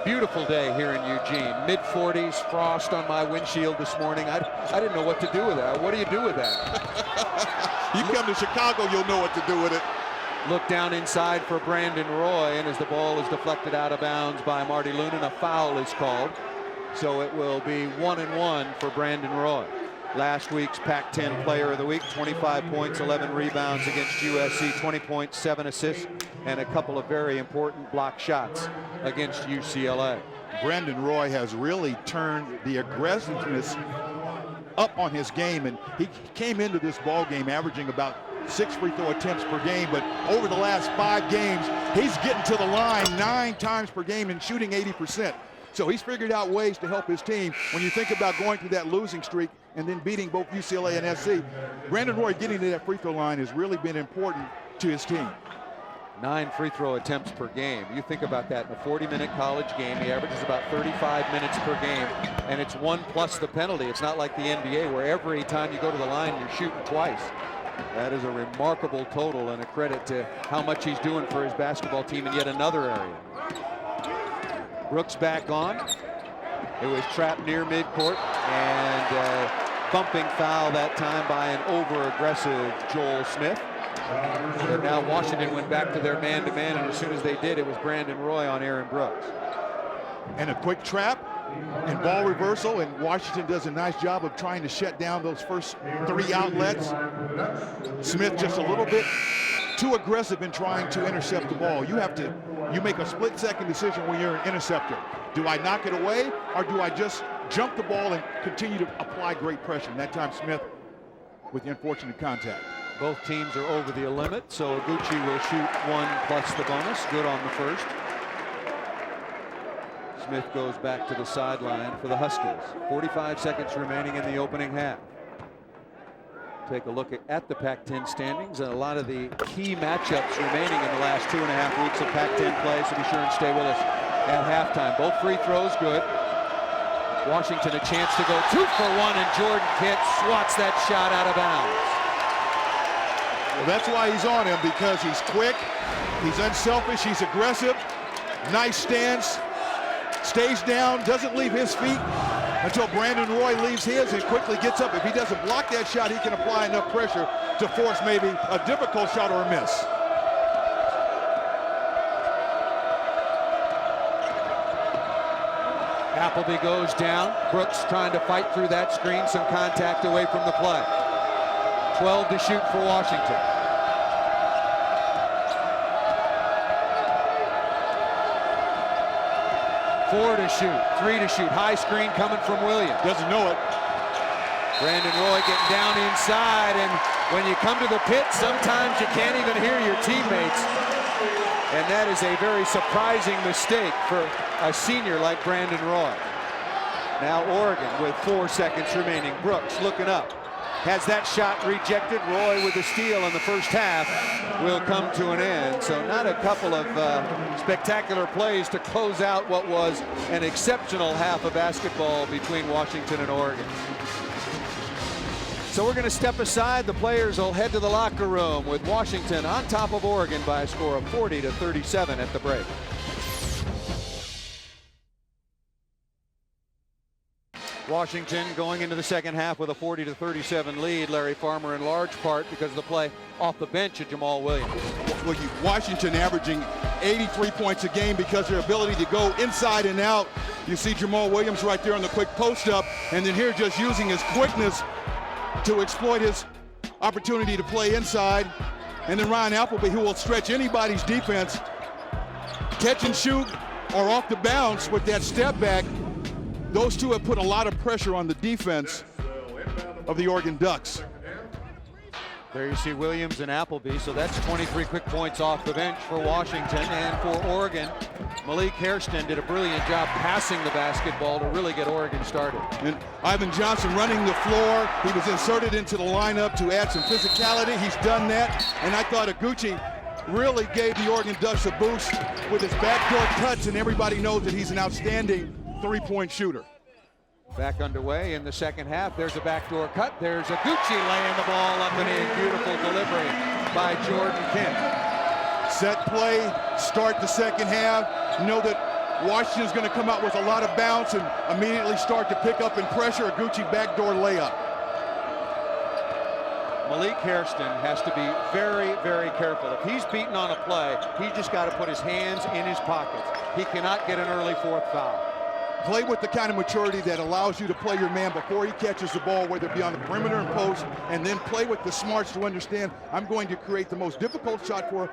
Beautiful day here in Eugene. Mid-40s, frost on my windshield this morning. I didn't know what to do with that. What do you do with that? You come to Chicago, you'll know what to do with it. Look down inside for Brandon Roy, and as the ball is deflected out of bounds by Marty Lunan, a foul is called. So it will be 1-1 for Brandon Roy. Last week's Pac-10 Player of the Week, 25 points, 11 rebounds against USC, 20 points, 7 assists, and a couple of very important block shots against UCLA. Brandon Roy has really turned the aggressiveness up on his game, and he came into this ball game averaging about 6 free throw attempts per game, but over the last 5 games, he's getting to the line 9 times per game and shooting 80%. So he's figured out ways to help his team. When you think about going through that losing streak and then beating both UCLA and SC, Brandon Roy getting to that free throw line has really been important to his team. 9 free throw attempts per game. You think about that in a 40-minute college game, he averages about 35 minutes per game, and it's 1 plus the penalty. It's not like the NBA where every time you go to the line, you're shooting twice. That is a remarkable total and a credit to how much he's doing for his basketball team in yet another area. Brooks back on. It was trapped near midcourt, and bumping foul that time by an over-aggressive Joel Smith. But now Washington went back to their man-to-man, and as soon as they did, it was Brandon Roy on Aaron Brooks. And a quick trap and ball reversal, and Washington does a nice job of trying to shut down those first 3 outlets. Smith just a little bit too aggressive in trying to intercept the ball. You make a split-second decision when you're an interceptor. Do I knock it away, or do I just jump the ball and continue to apply great pressure? And that time Smith with the unfortunate contact. Both teams are over the limit, so Iguchi will shoot 1 plus the bonus. Good on the first. Smith goes back to the sideline for the Huskies. 45 seconds remaining in the opening half. Take a look at the Pac-10 standings and a lot of the key matchups remaining in the last 2.5 weeks of Pac-10 play, so be sure and stay with us at halftime. Both free throws good. Washington a chance to go 2 for 1, and Jordan Kitt swats that shot out of bounds. Well, that's why he's on him, because he's quick, he's unselfish, he's aggressive, nice stance, stays down, doesn't leave his feet until Brandon Roy leaves his and quickly gets up. If he doesn't block that shot, he can apply enough pressure to force maybe a difficult shot or a miss. Appleby goes down. Brooks trying to fight through that screen, some contact away from the play. 12 to shoot for Washington. Four to shoot, 3 to shoot. High screen coming from Williams. Doesn't know it. Brandon Roy getting down inside, and when you come to the pit, sometimes you can't even hear your teammates. And that is a very surprising mistake for a senior like Brandon Roy. Now Oregon with 4 seconds remaining. Brooks looking up. Has that shot rejected. Roy with the steal in the first half will come to an end. So not a couple of spectacular plays to close out what was an exceptional half of basketball between Washington and Oregon. So we're going to step aside. The players will head to the locker room with Washington on top of Oregon by a score of 40-37 at the break. Washington going into the second half with a 40-37 lead. Larry Farmer in large part because of the play off the bench of Jamal Williams. Well, Washington averaging 83 points a game because their ability to go inside and out. You see Jamal Williams right there on the quick post up, and then here just using his quickness to exploit his opportunity to play inside. And then Ryan Appleby, who will stretch anybody's defense, catch and shoot or off the bounce with that step back. Those two have put a lot of pressure on the defense of the Oregon Ducks. There you see Williams and Appleby, so that's 23 quick points off the bench for Washington. And for Oregon, Malik Hairston did a brilliant job passing the basketball to really get Oregon started. And Ivan Johnson running the floor. He was inserted into the lineup to add some physicality. He's done that. And I thought Iguchi really gave the Oregon Ducks a boost with his backdoor cuts, and everybody knows that he's an outstanding three-point shooter. Back underway in the second half. There's a backdoor cut. There's Iguchi laying the ball up and in. Beautiful delivery by Jordan Kent. Set play, start the second half. You know that Washington's going to come out with a lot of bounce and immediately start to pick up and pressure. Iguchi backdoor layup. Malik Hairston has to be very, very careful. If he's beaten on a play, he's just got to put his hands in his pockets. He cannot get an early fourth foul. Play with the kind of maturity that allows you to play your man before he catches the ball, whether it be on the perimeter and post, and then play with the smarts to understand I'm going to create the most difficult shot for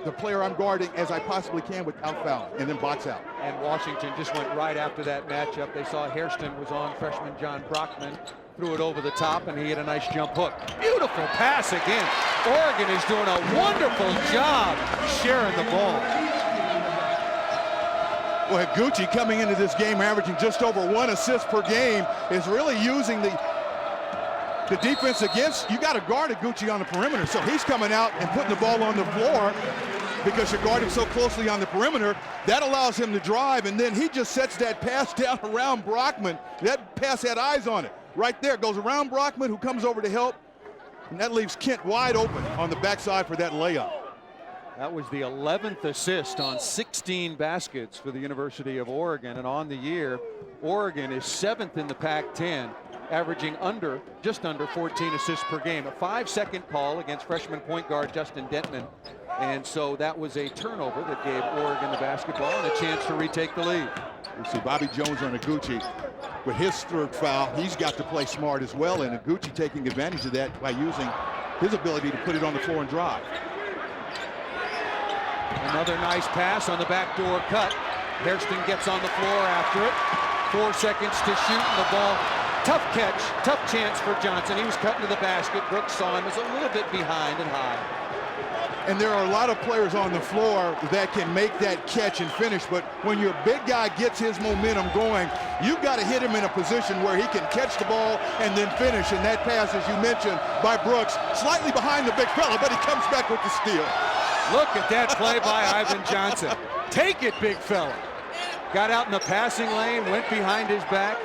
the player I'm guarding as I possibly can without foul, and then box out. And Washington just went right after that matchup. They saw Hairston was on freshman John Brockman, threw it over the top, and he had a nice jump hook. Beautiful pass again. Oregon is doing a wonderful job sharing the ball. Well, Iguchi coming into this game averaging just over 1 assist per game is really using the defense against. You got to guard Iguchi on the perimeter, so he's coming out and putting the ball on the floor because you guard him so closely on the perimeter. That allows him to drive, and then he just sets that pass down around Brockman. That pass had eyes on it. Right there, goes around Brockman, who comes over to help, and that leaves Kent wide open on the backside for that layup. That was the 11th assist on 16 baskets for the University of Oregon. And on the year, Oregon is 7th in the Pac-10, averaging just under 14 assists per game. A 5-second call against freshman point guard Justin Dentman. And so that was a turnover that gave Oregon the basketball and a chance to retake the lead. You see Bobby Jones on Iguchi with his third foul. He's got to play smart as well, and Iguchi taking advantage of that by using his ability to put it on the floor and drive. Another nice pass on the backdoor cut. Hairston gets on the floor after it. 4 seconds to shoot, and the ball. Tough catch, tough chance for Johnson. He was cutting to the basket. Brooks saw him, was a little bit behind and high. And there are a lot of players on the floor that can make that catch and finish, but when your big guy gets his momentum going, you've got to hit him in a position where he can catch the ball and then finish. And that pass, as you mentioned, by Brooks, slightly behind the big fella, but he comes back with the steal. Look at that play by Ivan Johnson. Take it, big fella. Got out in the passing lane, went behind his back.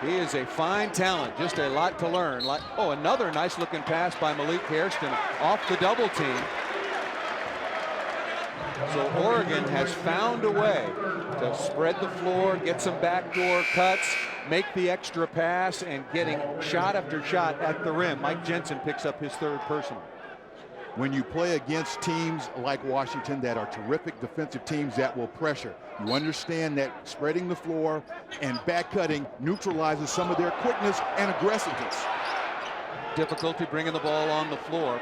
He is a fine talent, just a lot to learn. Oh, another nice looking pass by Malik Hairston off the double team. So Oregon has found a way to spread the floor, get some backdoor cuts, make the extra pass, and getting shot after shot at the rim. Mike Jensen picks up his third personal. When you play against teams like Washington that are terrific defensive teams that will pressure, you understand that spreading the floor and back cutting neutralizes some of their quickness and aggressiveness. Difficulty bringing the ball on the floor.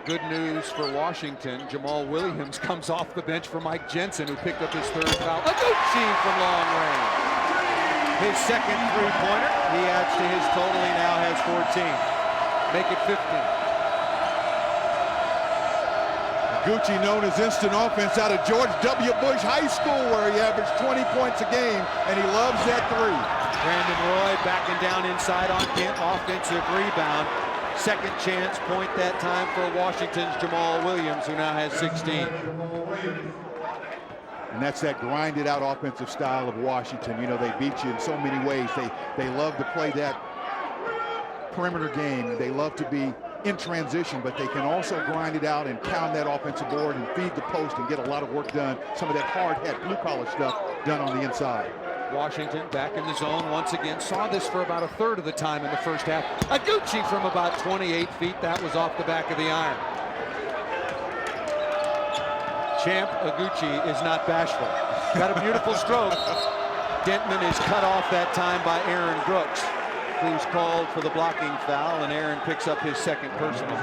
Good news for Washington. Jamal Williams comes off the bench for Mike Jensen, who picked up his third foul. Iguchi from long range. His second three-pointer. He adds to his total. He now has 14. Make it 15. Iguchi, known as instant offense, out of George W. Bush High School, where he averaged 20 points a game, and he loves that three. Brandon Roy backing down inside on Kent, offensive rebound. Second chance point that time for Washington's Jamal Williams, who now has 16. And that's that grinded out offensive style of Washington. You know, they beat you in so many ways. They love to play that perimeter game. They love to be in transition, but they can also grind it out and pound that offensive board and feed the post and get a lot of work done. Some of that hard hat, blue collar stuff done on the inside. Washington back in the zone once again. Saw this for about a third of the time in the first half. Iguchi from about 28 feet. That was off the back of the iron. Champ Iguchi is not bashful. Got a beautiful stroke. Dentman is cut off that time by Aaron Brooks, who's called for the blocking foul, and Aaron picks up his second personal.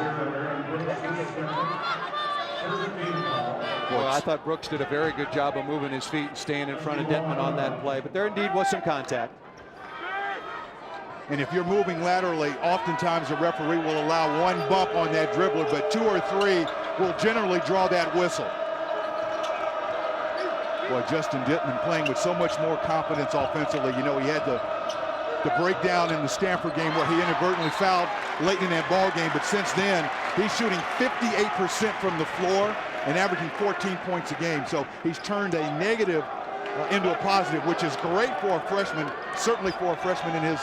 Well, I thought Brooks did a very good job of moving his feet and staying in front of Dentman on that play, but there indeed was some contact. And if you're moving laterally, oftentimes the referee will allow one bump on that dribbler, but 2 or 3 will generally draw that whistle. Boy, Justin Dentman playing with so much more confidence offensively. You know, he had the breakdown in the Stanford game where he inadvertently fouled late in that ball game, but since then, he's shooting 58% from the floor and averaging 14 points a game. So he's turned a negative into a positive, which is great for a freshman, certainly for a freshman in his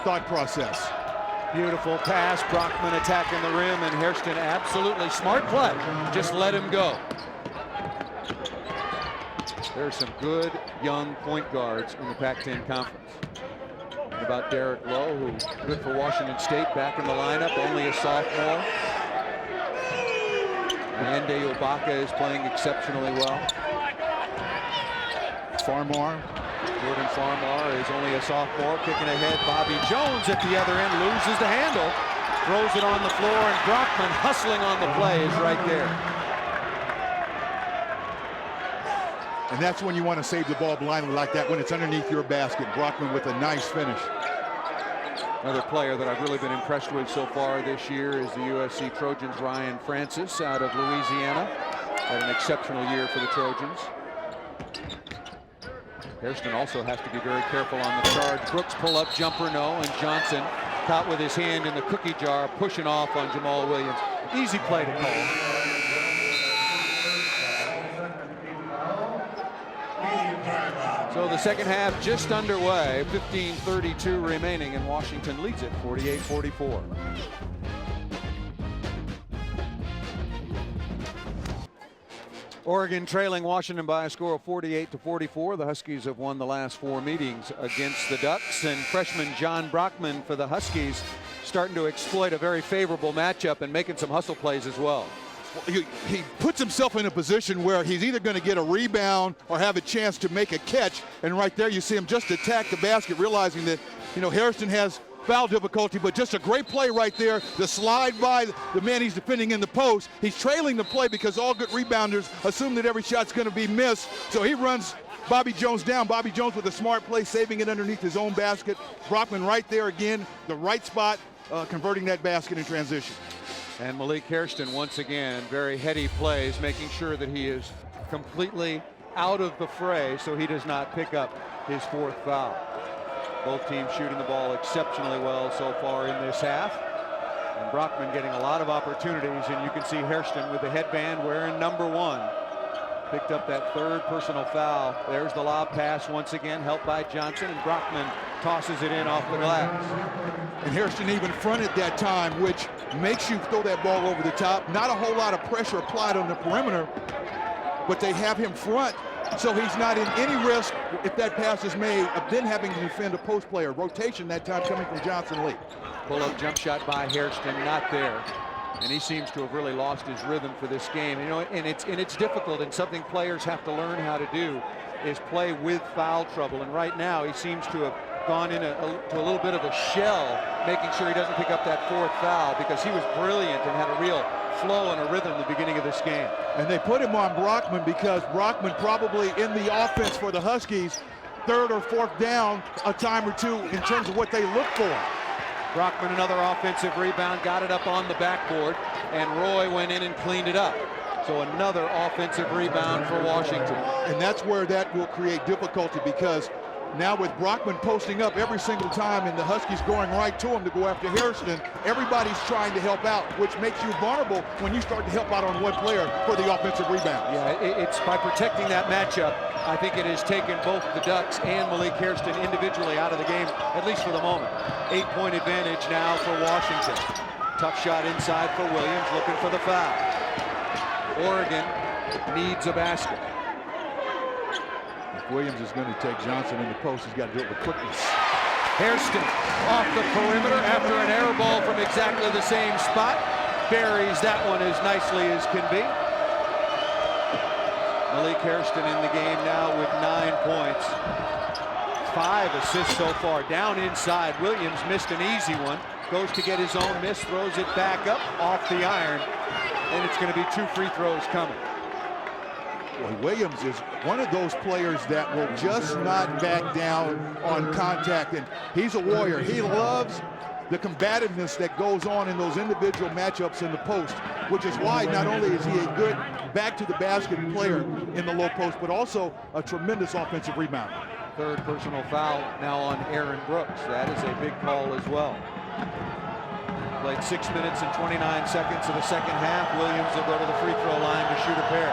thought process. Beautiful pass, Brockman attacking the rim, and Hairston absolutely smart play. Just let him go. There's some good young point guards in the Pac-10 Conference. And about Derek Lowe, who's good for Washington State, back in the lineup, only a sophomore. Ande Obaka is playing exceptionally well. Farmar. Jordan Farmar is only a sophomore, kicking ahead. Bobby Jones at the other end loses the handle, throws it on the floor, and Brockman hustling on the play is right there. And that's when you want to save the ball blindly like that, when it's underneath your basket. Brockman with a nice finish. Another player that I've really been impressed with so far this year is the USC Trojans' Ryan Francis out of Louisiana. Had an exceptional year for the Trojans. Hairston also has to be very careful on the charge. Brooks pull-up jumper, no, and Johnson caught with his hand in the cookie jar, pushing off on Jamal Williams. Easy play to call. So the second half just underway, 15:32 remaining, and Washington leads it 48-44. Oregon trailing Washington by a score of 48-44. The Huskies have won the last 4 meetings against the Ducks, and freshman John Brockman for the Huskies starting to exploit a very favorable matchup and making some hustle plays as well. He puts himself in a position where he's either going to get a rebound or have a chance to make a catch, and right there you see him just attack the basket, realizing that, you know, Hairston has foul difficulty, but just a great play right there. The slide by the man he's defending in the post. He's trailing the play because all good rebounders assume that every shot's going to be missed, so he runs Bobby Jones down. Bobby Jones with a smart play, saving it underneath his own basket. Brockman right there again, the right spot, converting that basket in transition. And Malik Hairston once again, very heady plays, making sure that he is completely out of the fray so he does not pick up his 4th foul. Both teams shooting the ball exceptionally well so far in this half. And Brockman getting a lot of opportunities, and you can see Hairston with the headband wearing number 1. Picked up that 3rd personal foul. There's the lob pass once again, helped by Johnson, and Brockman tosses it in off the glass. And Hairston even fronted that time, which makes you throw that ball over the top. Not a whole lot of pressure applied on the perimeter, but they have him front, so he's not in any risk if that pass is made of then having to defend a post player. Rotation that time coming from Johnson Lee. Pull-up jump shot by Hairston, not there. And he seems to have really lost his rhythm for this game. You know, and it's difficult, and something players have to learn how to do is play with foul trouble. And right now he seems to have gone into a little bit of a shell, making sure he doesn't pick up that 4th foul, because he was brilliant and had a real flow and a rhythm at the beginning of this game. And they put him on Brockman because Brockman probably in the offense for the Huskies, 3rd or 4th down a time or 2 in terms of what they look for. Brockman, another offensive rebound, got it up on the backboard, and Roy went in and cleaned it up. So another offensive rebound for Washington. And that's where that will create difficulty, because now with Brockman posting up every single time and the Huskies going right to him to go after Hairston, everybody's trying to help out, which makes you vulnerable when you start to help out on one player for the offensive rebound. Yeah, it's by protecting that matchup. I think it has taken both the Ducks and Malik Hairston individually out of the game, at least for the moment. 8-point advantage now for Washington. Tough shot inside for Williams, looking for the foul. Oregon needs a basket. If Williams is going to take Johnson in the post, he's got to do it with quickness. Hairston off the perimeter after an air ball from exactly the same spot. Buries that one as nicely as can be. Malik Hairston in the game now with 9 points. 5 assists so far. Down inside, Williams missed an easy one. Goes to get his own miss, throws it back up off the iron, and it's going to be 2 free throws coming. Well, Williams is one of those players that will just not back down on contact, and he's a warrior. He loves the combativeness that goes on in those individual matchups in the post, which is why not only is he a good back-to-the-basket player in the low post, but also a tremendous offensive rebounder. 3rd personal foul now on Aaron Brooks. That is a big call as well. Played 6 minutes and 29 seconds of the second half. Williams will go to the free throw line to shoot a pair.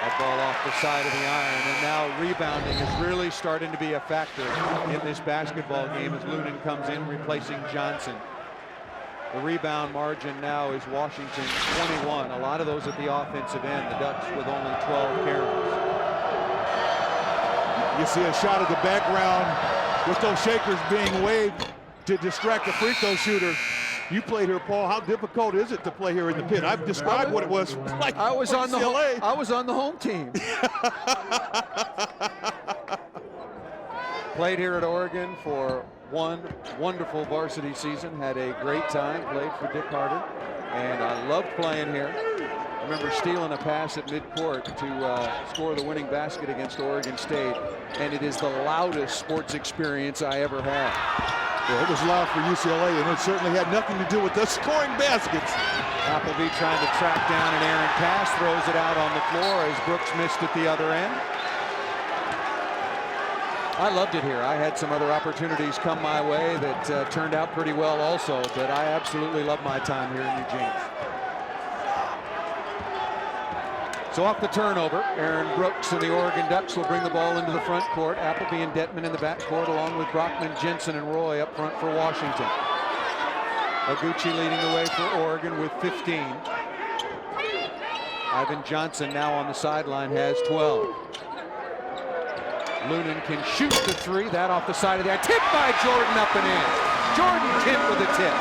That ball off the side of the iron, and now rebounding is really starting to be a factor in this basketball game as Lunan comes in replacing Johnson. The rebound margin now is Washington 21. A lot of those at the offensive end. The Ducks with only 12 carries. You see a shot of the background with those shakers being waved to distract the free throw shooter. You played here, Paul. How difficult is it to play here in the pit? I've described what it was like. I was on the home team. Played here at Oregon for one wonderful varsity season. Had a great time. Played for Dick Harder, and I loved playing here. I remember stealing a pass at midcourt to score the winning basket against Oregon State, and it is the loudest sports experience I ever had. Well, it was loud for UCLA, and it certainly had nothing to do with us scoring baskets. Appleby trying to track down an errant pass, throws it out on the floor as Brooks missed at the other end. I loved it here. I had some other opportunities come my way that turned out pretty well also, but I absolutely love my time here in Eugene. So off the turnover, Aaron Brooks and the Oregon Ducks will bring the ball into the front court. Appleby and Detman in the back court, along with Brockman, Jensen, and Roy up front for Washington. Oguchi leading the way for Oregon with 15. Ivan Johnson now on the sideline has 12. Lunan can shoot the 3. That off the side of that. Tip by Jordan up and in. Jordan Kent with a tip.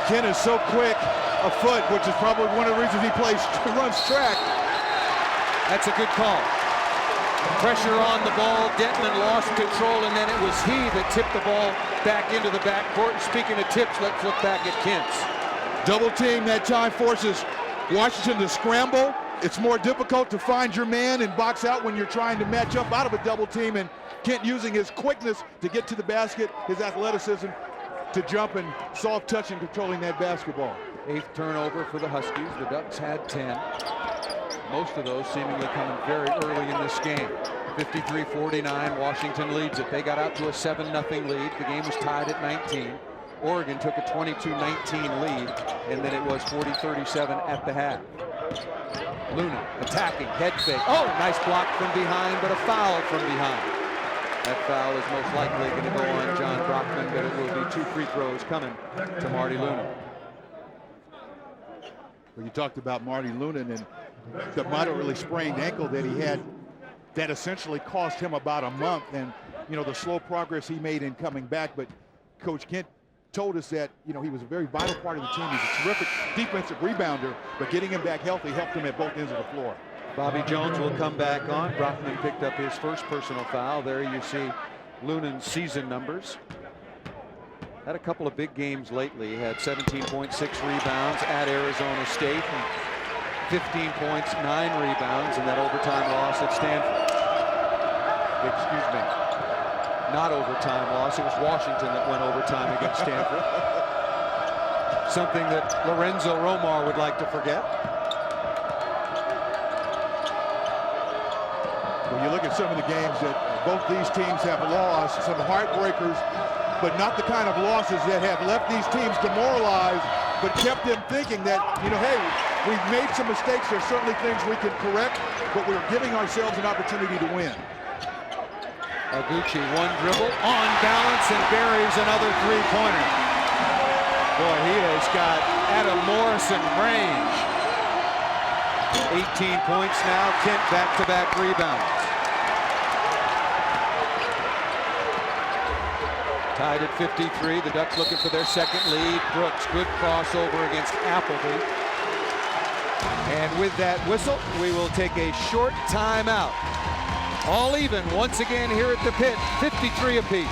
Kent is so quick a foot, which is probably one of the reasons he runs track. That's a good call. Pressure on the ball. Detman lost control, and then it was he that tipped the ball back into the backcourt. Speaking of tips, let's look back at Kent's. Double team that time forces Washington to scramble. It's more difficult to find your man and box out when you're trying to match up out of a double team, and Kent using his quickness to get to the basket, his athleticism to jump and soft touch and controlling that basketball. 8th turnover for the Huskies. The Ducks had 10. Most of those seemingly coming very early in this game. 53-49, Washington leads it. They got out to a 7-0 lead. The game was tied at 19. Oregon took a 22-19 lead, and then it was 40-37 at the half. Lunan attacking, head fake. Oh, nice block from behind, but a foul from behind. That foul is most likely going to go on John Brockman, but it will be 2 free throws coming to Marty Lunan. Well, you talked about Marty Lunan and the moderately sprained ankle that he had that essentially cost him about a month, and you know the slow progress he made in coming back. But Coach Kent told us that he was a very vital part of the team. He's a terrific defensive rebounder, but getting him back healthy helped him at both ends of the floor. Bobby Jones will come back on. Brockman picked up his first personal foul. There you see Lunan's season numbers. Had a couple of big games lately. He had 17.6 rebounds at Arizona State, and 15 points, 9 rebounds in that overtime loss at Stanford. Excuse me. Not overtime loss. It was Washington that went overtime against Stanford. Something that Lorenzo Romar would like to forget. When you look at some of the games that both these teams have lost, some heartbreakers, but not the kind of losses that have left these teams demoralized, but kept them thinking that, hey, we've made some mistakes. There's certainly things we can correct, but we're giving ourselves an opportunity to win. Oguchi, one dribble, on balance, and buries another three-pointer. Boy, he has got Adam Morrison range. 18 points now. Kent back-to-back rebounds. Tied at 53. The Ducks looking for their second lead. Brooks, good crossover against Appleby. And with that whistle, we will take a short timeout. All even once again here at the pit, 53 apiece.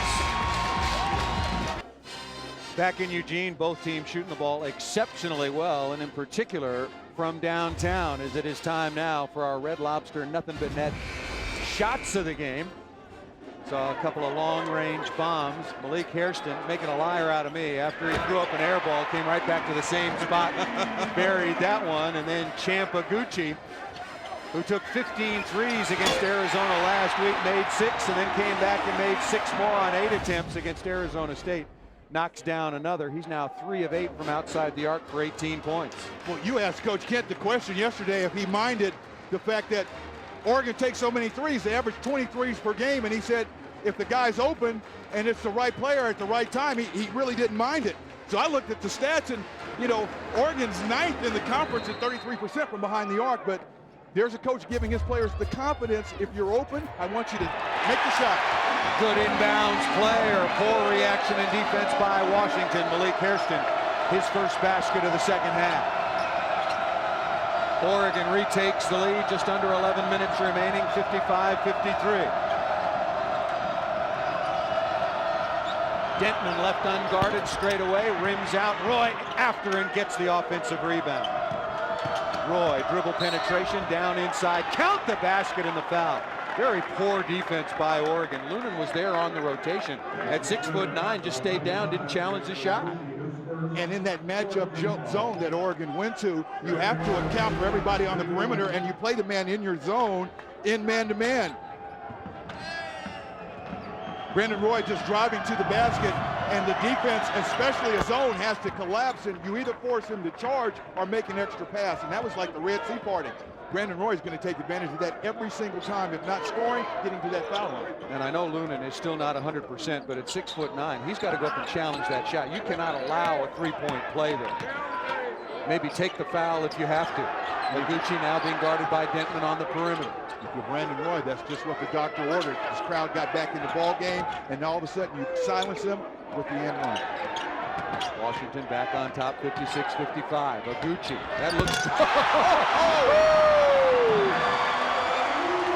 Back in Eugene, both teams shooting the ball exceptionally well, and in particular from downtown, as it is time now for our Red Lobster nothing but net shots of the game. Saw a couple of long-range bombs. Malik Hairston making a liar out of me after he threw up an air ball, came right back to the same spot, buried that one. And then Champa Gucci, who took 15 threes against Arizona last week, made 6, and then came back and made 6 more on 8 attempts against Arizona State. Knocks down another. He's now 3 of 8 from outside the arc for 18 points. Well, you asked Coach Kent the question yesterday if he minded the fact that Oregon takes so many threes. They average 20 threes per game, and he said if the guy's open and it's the right player at the right time, he really didn't mind it. So I looked at the stats, and, you know, Oregon's 9th in the conference at 33% from behind the arc, but there's a coach giving his players the confidence. If you're open, I want you to make the shot. Good inbounds play, or poor reaction and defense by Washington. Malik Hairston, his first basket of the second half. Oregon retakes the lead, just under 11 minutes remaining, 55-53. Denton left unguarded straight away, rims out. Roy after and gets the offensive rebound. Roy, dribble penetration, down inside, count the basket and the foul. Very poor defense by Oregon. Lunan was there on the rotation at 6'9", just stayed down, didn't challenge the shot. And in that matchup zone that Oregon went to, you have to account for everybody on the perimeter, and you play the man in your zone in man-to-man. Brandon Roy just driving to the basket, and the defense, especially a zone, has to collapse, and you either force him to charge or make an extra pass, and that was like the Red Sea party. Brandon Roy is going to take advantage of that every single time, if not scoring, getting to that foul line. And I know Lunan is still not 100%, but at 6'9", he's got to go up and challenge that shot. You cannot allow a three-point play there. Maybe take the foul if you have to. Noguchi now being guarded by Denton on the perimeter. If you're Brandon Roy, that's just what the doctor ordered. This crowd got back in the ball game, and all of a sudden you silence them with the end one. Washington back on top, 56-55. Noguchi, that looks...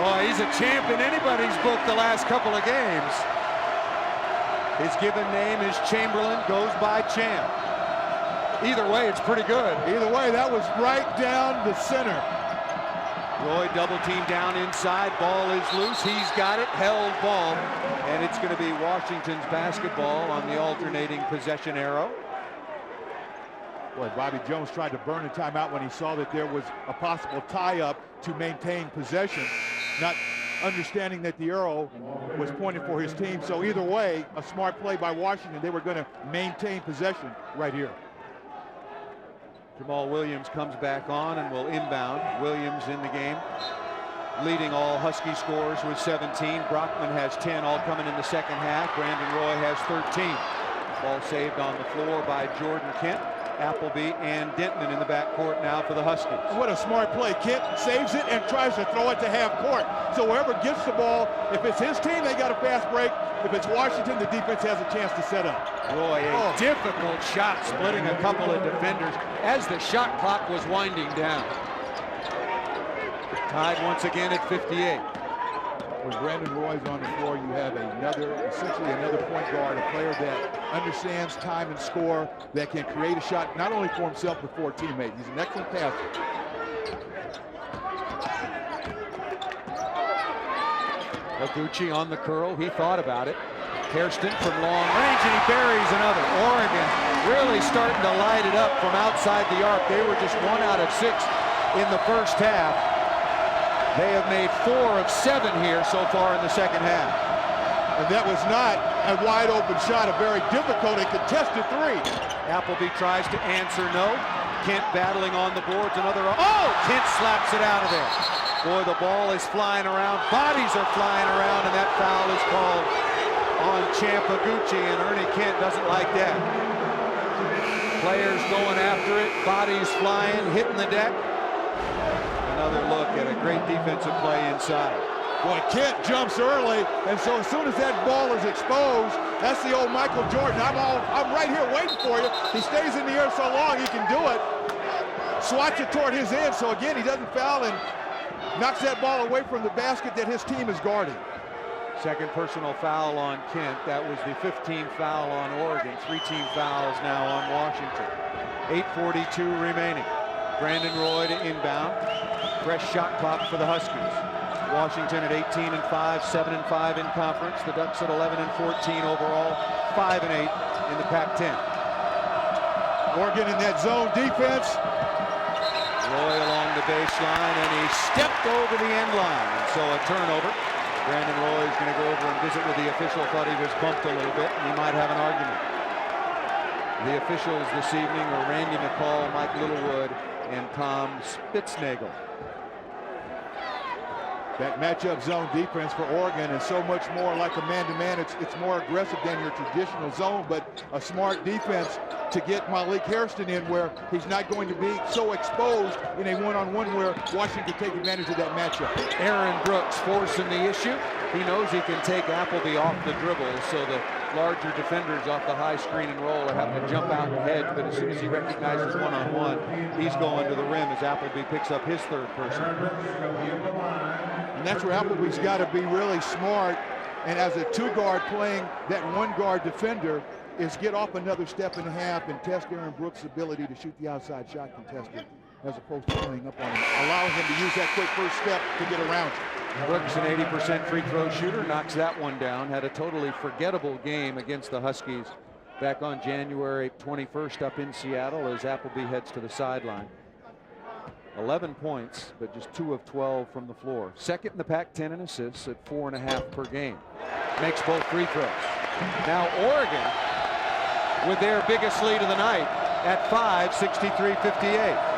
Oh, he's a champ in anybody's book the last couple of games. His given name is Chamberlain, goes by Champ. Either way, it's pretty good. Either way, that was right down the center. Roy double team down inside, ball is loose, he's got it, held ball, and it's going to be Washington's basketball on the alternating possession arrow. Boy, Bobby Jones tried to burn a timeout when he saw that there was a possible tie-up to maintain possession, not understanding that the arrow was pointed for his team. So either way, a smart play by Washington. They were going to maintain possession right here. Jamal Williams comes back on and will inbound. Williams in the game, leading all Husky scorers with 17. Brockman has 10, all coming in the second half. Brandon Roy has 13. Ball saved on the floor by Jordan Kent. Appleby and Denton in the backcourt now for the Huskies. What a smart play. Kent saves it and tries to throw it to half court. So whoever gets the ball, if it's his team, they got a fast break. If it's Washington, the defense has a chance to set up. Roy, a difficult shot, splitting a couple of defenders as the shot clock was winding down. Tied once again at 58. When Brandon Roy's on the floor, you have essentially another point guard, a player that understands time and score, that can create a shot not only for himself but for a teammate. He's an excellent passer. Noguchi on the curl, he thought about it. Hairston from long range, and he buries another. Oregon really starting to light it up from outside the arc. They were just 1 out of 6 in the first half. They have made 4 of 7 here so far in the second half. And that was not a wide open shot, a very difficult and contested 3. Appleby tries to answer no. Kent battling on the boards, another, oh! Kent slaps it out of there. Boy, the ball is flying around, bodies are flying around, and that foul is called on Champa Gucci, and Ernie Kent doesn't like that. Players going after it, bodies flying, hitting the deck. another look at a great defensive play inside. Boy, Kent jumps early, and so as soon as that ball is exposed, that's the old Michael Jordan. I'm right here waiting for you. He stays in the air so long he can do it. Swats it toward his end, so again, he doesn't foul and knocks that ball away from the basket that his team is guarding. Second personal foul on Kent. That was the 15th foul on Oregon. 3 team fouls now on Washington. 8:42 remaining. Brandon Roy to inbound. Fresh shot clock for the Huskies. Washington at 18-5, 7-5 in conference. The Ducks at 11-14 overall, 5-8 in the Pac-10. Oregon in that zone defense. Roy along the baseline, and he stepped over the end line. So a turnover. Brandon Roy is going to go over and visit with the official. Thought he was bumped a little bit, and he might have an argument. The officials this evening are Randy McCall, Mike Littlewood, and Tom Spitznagel. That matchup zone defense for Oregon is so much more like a man-to-man. It's more aggressive than your traditional zone, but a smart defense to get Malik Hairston in where he's not going to be so exposed in a one-on-one where Washington can take advantage of that matchup. Aaron Brooks forcing the issue. He knows he can take Appleby off the dribble, so the larger defenders off the high screen and roll are having to jump out and hedge, but as soon as he recognizes one-on-one, he's going to the rim as Appleby picks up his third person. And that's where Appleby's got to be really smart, and as a two-guard playing that one-guard defender is get off another step and a half and test Aaron Brooks' ability to shoot the outside shot contested as opposed to playing up on him, allowing him to use that quick first step to get around you. Brooks, an 80% free throw shooter, knocks that one down. Had a totally forgettable game against the Huskies back on January 21st up in Seattle as Appleby heads to the sideline. 11 points, but just 2 of 12 from the floor. Second in the Pac-10 in assists at 4.5 per game. Makes both free throws. Now Oregon with their biggest lead of the night at 5, 63-58.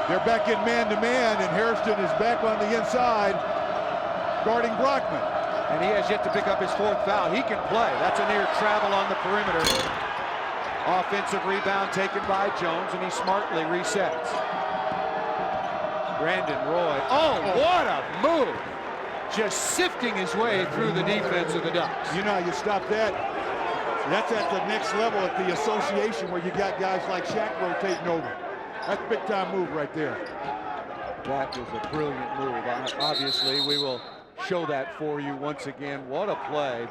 They're back in man-to-man, and Hairston is back on the inside, guarding Brockman. And he has yet to pick up his fourth foul. He can play. That's a near travel on the perimeter. Offensive rebound taken by Jones, and he smartly resets. Brandon Roy. Oh, what a move! Just sifting his way through the defense of the Ducks. You know how you stop that? That's at the next level at the association where you got guys like Shaq rotating over. That's a big-time move right there. That was a brilliant move. Obviously, we will show that for you once again. What a play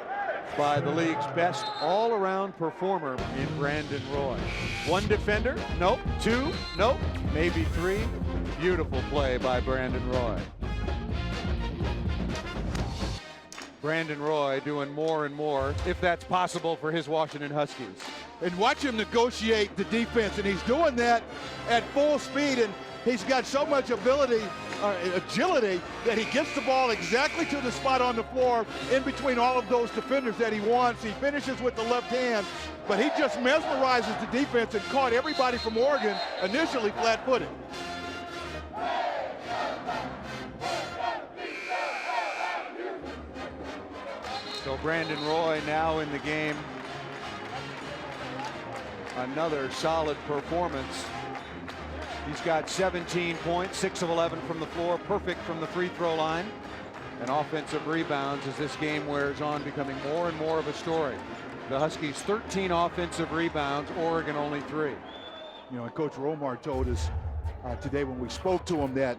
by the league's best all-around performer in Brandon Roy. One defender? Nope. Two? Nope. Maybe three. Beautiful play by Brandon Roy. Brandon Roy doing more and more, if that's possible, for his Washington Huskies. And watch him negotiate the defense, and he's doing that at full speed, and he's got so much agility that he gets the ball exactly to the spot on the floor in between all of those defenders that he wants. He finishes with the left hand, but he just mesmerizes the defense and caught everybody from Oregon initially flat-footed. So Brandon Roy now in the game. Another solid performance. He's got 17 points, 6 of 11 from the floor, perfect from the free throw line, and offensive rebounds as this game wears on, becoming more and more of a story. The Huskies 13 offensive rebounds, Oregon only 3. You know, and Coach Romar told us today when we spoke to him that,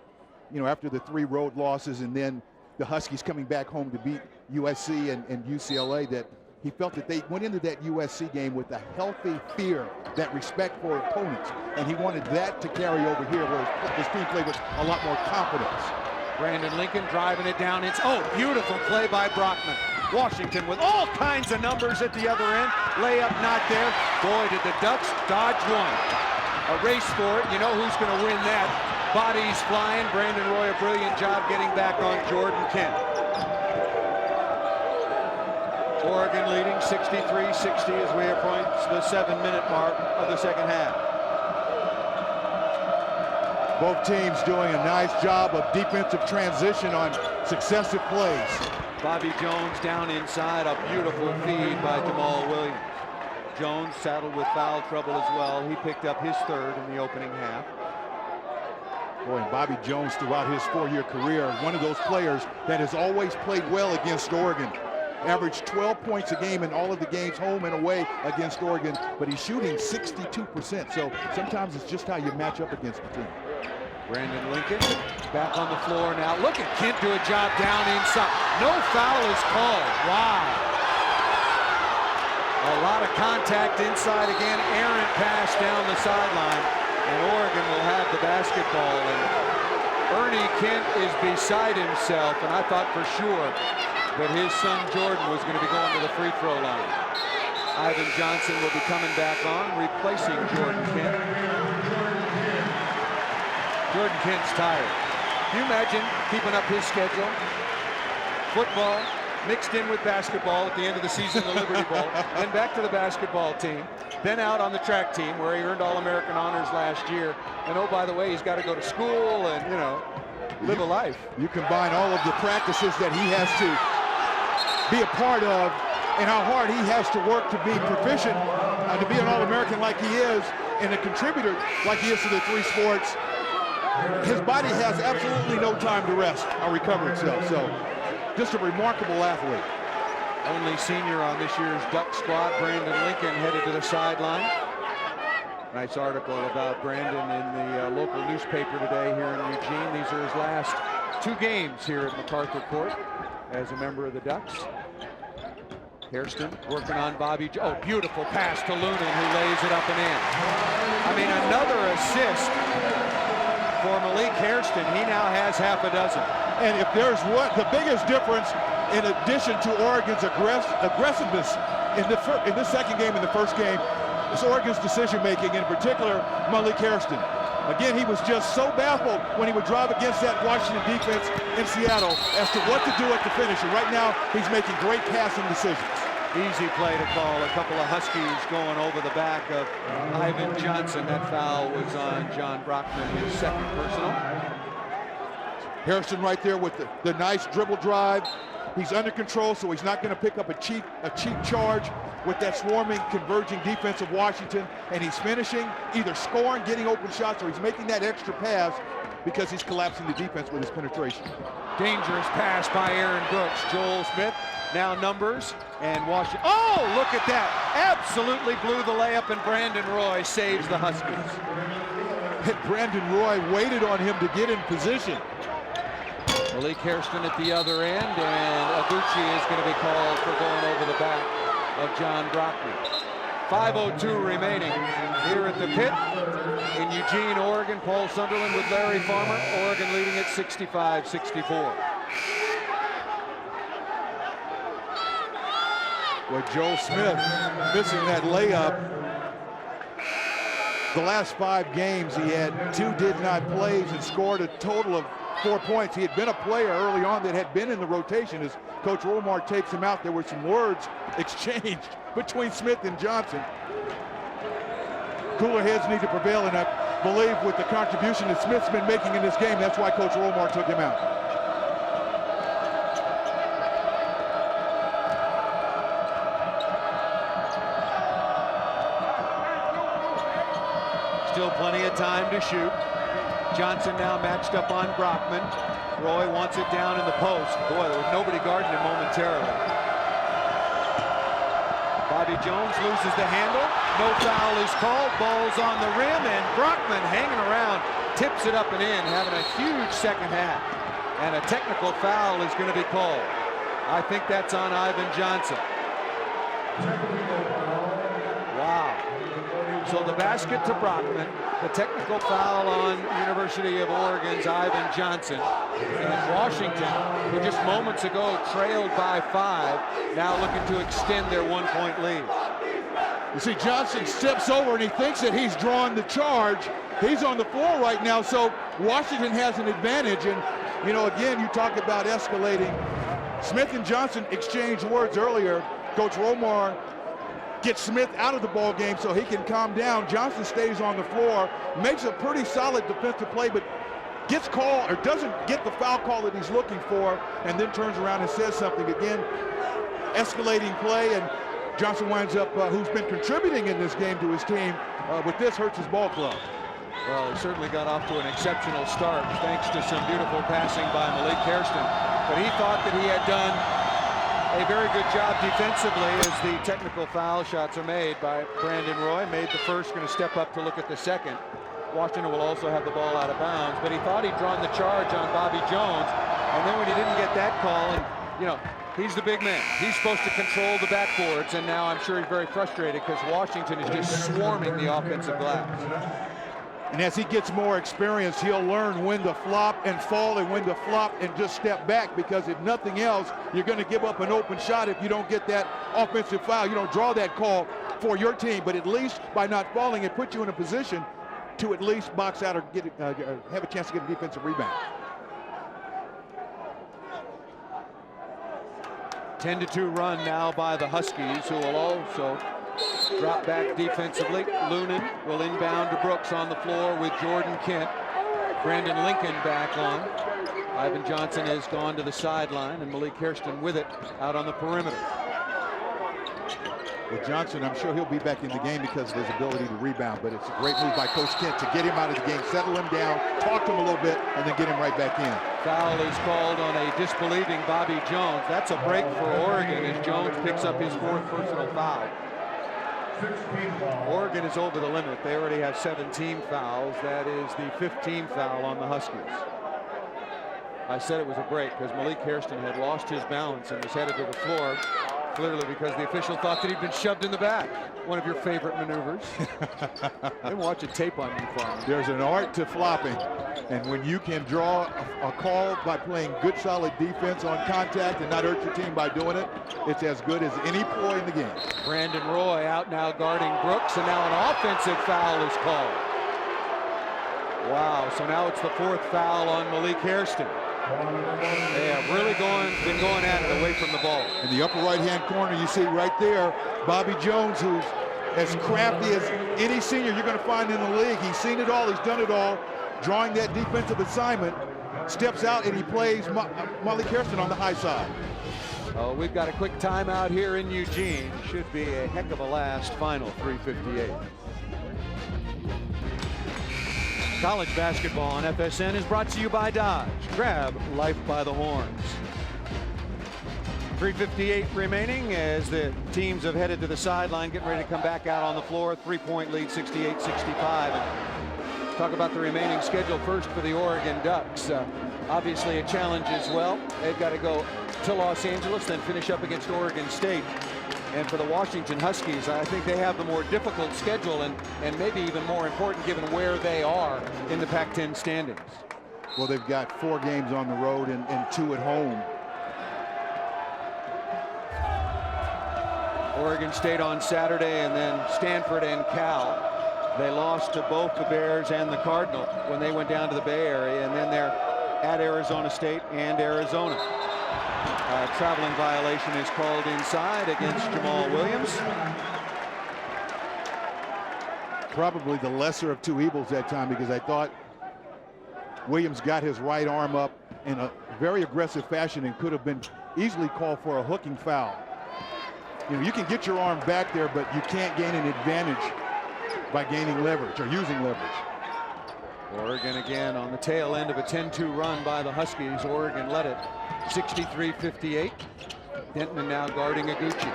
you know, after the 3 road losses and then the Huskies coming back home to beat USC and UCLA, that he felt that they went into that USC game with a healthy fear, that respect for opponents, and he wanted that to carry over here where his team played with a lot more confidence. Brandon Lincoln driving it down. It's beautiful play by Brockman. Washington with all kinds of numbers at the other end. Layup not there. Boy, did the Ducks dodge one. A race for it. You know who's going to win that. Bodies flying. Brandon Roy, a brilliant job getting back on Jordan Kent. Oregon leading 63-60 as we approach the 7-minute mark of the second half. Both teams doing a nice job of defensive transition on successive plays. Bobby Jones down inside, a beautiful feed by Jamal Williams. Jones saddled with foul trouble as well. He picked up his third in the opening half. Boy, and Bobby Jones throughout his 4-year career, one of those players that has always played well against Oregon. Averaged 12 points a game in all of the games home and away against Oregon, but he's shooting 62%. So sometimes it's just how you match up against the team. Brandon Lincoln back on the floor now. Look at Kent do a job down inside. No foul is called. Wow. A lot of contact inside again. Errant pass down the sideline. And Oregon will have the basketball. And Ernie Kent is beside himself. And I thought for sure that his son Jordan was going to be going to the free throw line. Ivan Johnson will be coming back on, replacing Jordan Kent. Jordan Kent's tired. Can you imagine keeping up his schedule? Football mixed in with basketball at the end of the season, the Liberty Bowl, then back to the basketball team, then out on the track team where he earned All-American honors last year. And oh, by the way, he's got to go to school and, you know, live a life. You combine all of the practices that he has to be a part of and how hard he has to work to be proficient, to be an All-American like he is, and a contributor like he is to the 3 sports. His body has absolutely no time to rest or recover itself. So just a remarkable athlete. Only senior on this year's Duck squad, Brandon Lincoln, headed to the sideline. Nice article about Brandon in the local newspaper today here in Eugene. These are his last 2 games here at MacArthur Court as a member of the Ducks. Hairston working on Bobby. Oh, beautiful pass to Lunan, who lays it up and in. I mean, another assist for Malik Hairston. He now has half a dozen. And if there's what the biggest difference, in addition to Oregon's aggressiveness in this second game and the first game, is Oregon's decision-making, in particular Malik Hairston. Again, he was just so baffled when he would drive against that Washington defense in Seattle as to what to do at the finish. And right now, he's making great passing decisions. Easy play to call. A couple of Huskies going over the back of Ivan Johnson. That foul was on John Brockman, his second personal. Hairston right there with the nice dribble drive. He's under control, so he's not going to pick up a cheap charge with that swarming, converging defense of Washington. And he's finishing, either scoring, getting open shots, or he's making that extra pass because he's collapsing the defense with his penetration. Dangerous pass by Aaron Brooks. Joel Smith now numbers, and Washington. Oh, look at that. Absolutely blew the layup, and Brandon Roy saves the Huskies. Brandon Roy waited on him to get in position. Malik Hairston at the other end, and Aguchi is going to be called for going over the back of John Brockman. 5:02 remaining here at the pit in Eugene, Oregon. Paul Sunderland with Larry Farmer. Oregon leading at 65-64. With Joe Smith missing that layup. The last 5 games he had 2 did-not plays and scored a total of 4 points. He had been a player early on that had been in the rotation. As Coach Romar takes him out, there were some words exchanged between Smith and Johnson. Cooler heads need to prevail, and I believe with the contribution that Smith's been making in this game, that's why Coach Romar took him out. Still plenty of time to shoot. Johnson now matched up on Brockman. Roy wants it down in the post. Boy, there was nobody guarding him momentarily. Bobby Jones loses the handle. No foul is called. Ball's on the rim, and Brockman hanging around, tips it up and in, having a huge second half. And a technical foul is going to be called. I think that's on Ivan Johnson. Wow. So the basket to Brockman, the technical foul on University of Oregon's Ivan Johnson, and Washington, who just moments ago trailed by 5, now looking to extend their 1-point lead. You see Johnson steps over and he thinks that he's drawn the charge. He's on the floor right now, so Washington has an advantage. And, you know, again, you talk about escalating. Smith and Johnson exchanged words earlier. Coach Romar gets Smith out of the ball game so he can calm down. Johnson stays on the floor, makes a pretty solid defensive play, but gets called or doesn't get the foul call that he's looking for, and then turns around and says something again. Escalating play, and Johnson winds up, who's been contributing in this game to his team, with this hurts his ball club. Well, he certainly got off to an exceptional start thanks to some beautiful passing by Malik Hairston. But he thought that he had done a very good job defensively as the technical foul shots are made by Brandon Roy. Made the first, going to step up to look at the second. Washington will also have the ball out of bounds, but he thought he'd drawn the charge on Bobby Jones. And then when he didn't get that call, and you know, he's the big man. He's supposed to control the backboards, and now I'm sure he's very frustrated because Washington is just swarming the offensive glass. And as he gets more experience, he'll learn when to flop and fall and when to flop and just step back, because if nothing else, you're going to give up an open shot if you don't get that offensive foul. You don't draw that call for your team, but at least by not falling, it puts you in a position to at least box out or get have a chance to get a defensive rebound. 10-2 run now by the Huskies, who will also drop back defensively. Lunan will inbound to Brooks on the floor with Jordan Kent. Brandon Lincoln back on. Ivan Johnson has gone to the sideline, and Malik Hairston with it out on the perimeter. With Johnson, I'm sure he'll be back in the game because of his ability to rebound, but it's a great move by Coach Kent to get him out of the game, settle him down, talk to him a little bit, and then get him right back in. Foul is called on a disbelieving Bobby Jones. That's a break for Oregon as Jones picks up his 4th personal foul. Oregon is over the limit. They already have 17 fouls. That is the 15th foul on the Huskies. I said it was a break because Malik Hairston had lost his balance and was headed to the floor. Clearly because the official thought that he'd been shoved in the back. One of your favorite maneuvers. I've been watching tape on you, Farmer. There's an art to flopping, and when you can draw a call by playing good solid defense on contact and not hurt your team by doing it, it's as good as any ploy in the game. Brandon Roy out now guarding Brooks, and now an offensive foul is called. Wow, so now it's the 4th foul on Malik Hairston. They have really been going at it away from the ball. In the upper right-hand corner, you see right there, Bobby Jones, who's as crafty as any senior you're going to find in the league. He's seen it all. He's done it all. Drawing that defensive assignment, steps out, and he plays Malik Hairston on the high side. Oh, we've got a quick timeout here in Eugene. Should be a heck of a last final 3:58. College basketball on FSN is brought to you by Dodge. Grab life by the horns. 3:58 remaining as the teams have headed to the sideline, getting ready to come back out on the floor. 3-point lead, 68-65. And talk about the remaining schedule first for the Oregon Ducks. Obviously a challenge as well. They've got to go to Los Angeles, then finish up against Oregon State. And for the Washington Huskies, I think they have the more difficult schedule and maybe even more important given where they are in the Pac-10 standings. Well, they've got 4 games on the road and 2 at home. Oregon State on Saturday, and then Stanford and Cal. They lost to both the Bears and the Cardinal when they went down to the Bay Area, and then they're at Arizona State and Arizona. Traveling violation is called inside against Jamal Williams. Probably the lesser of 2 evils that time, because I thought Williams got his right arm up in a very aggressive fashion and could have been easily called for a hooking foul. You know, you can get your arm back there, but you can't gain an advantage by gaining leverage or using leverage. Oregon again on the tail end of a 10-2 run by the Huskies. Oregon led it 63-58. Denton now guarding Iguchi.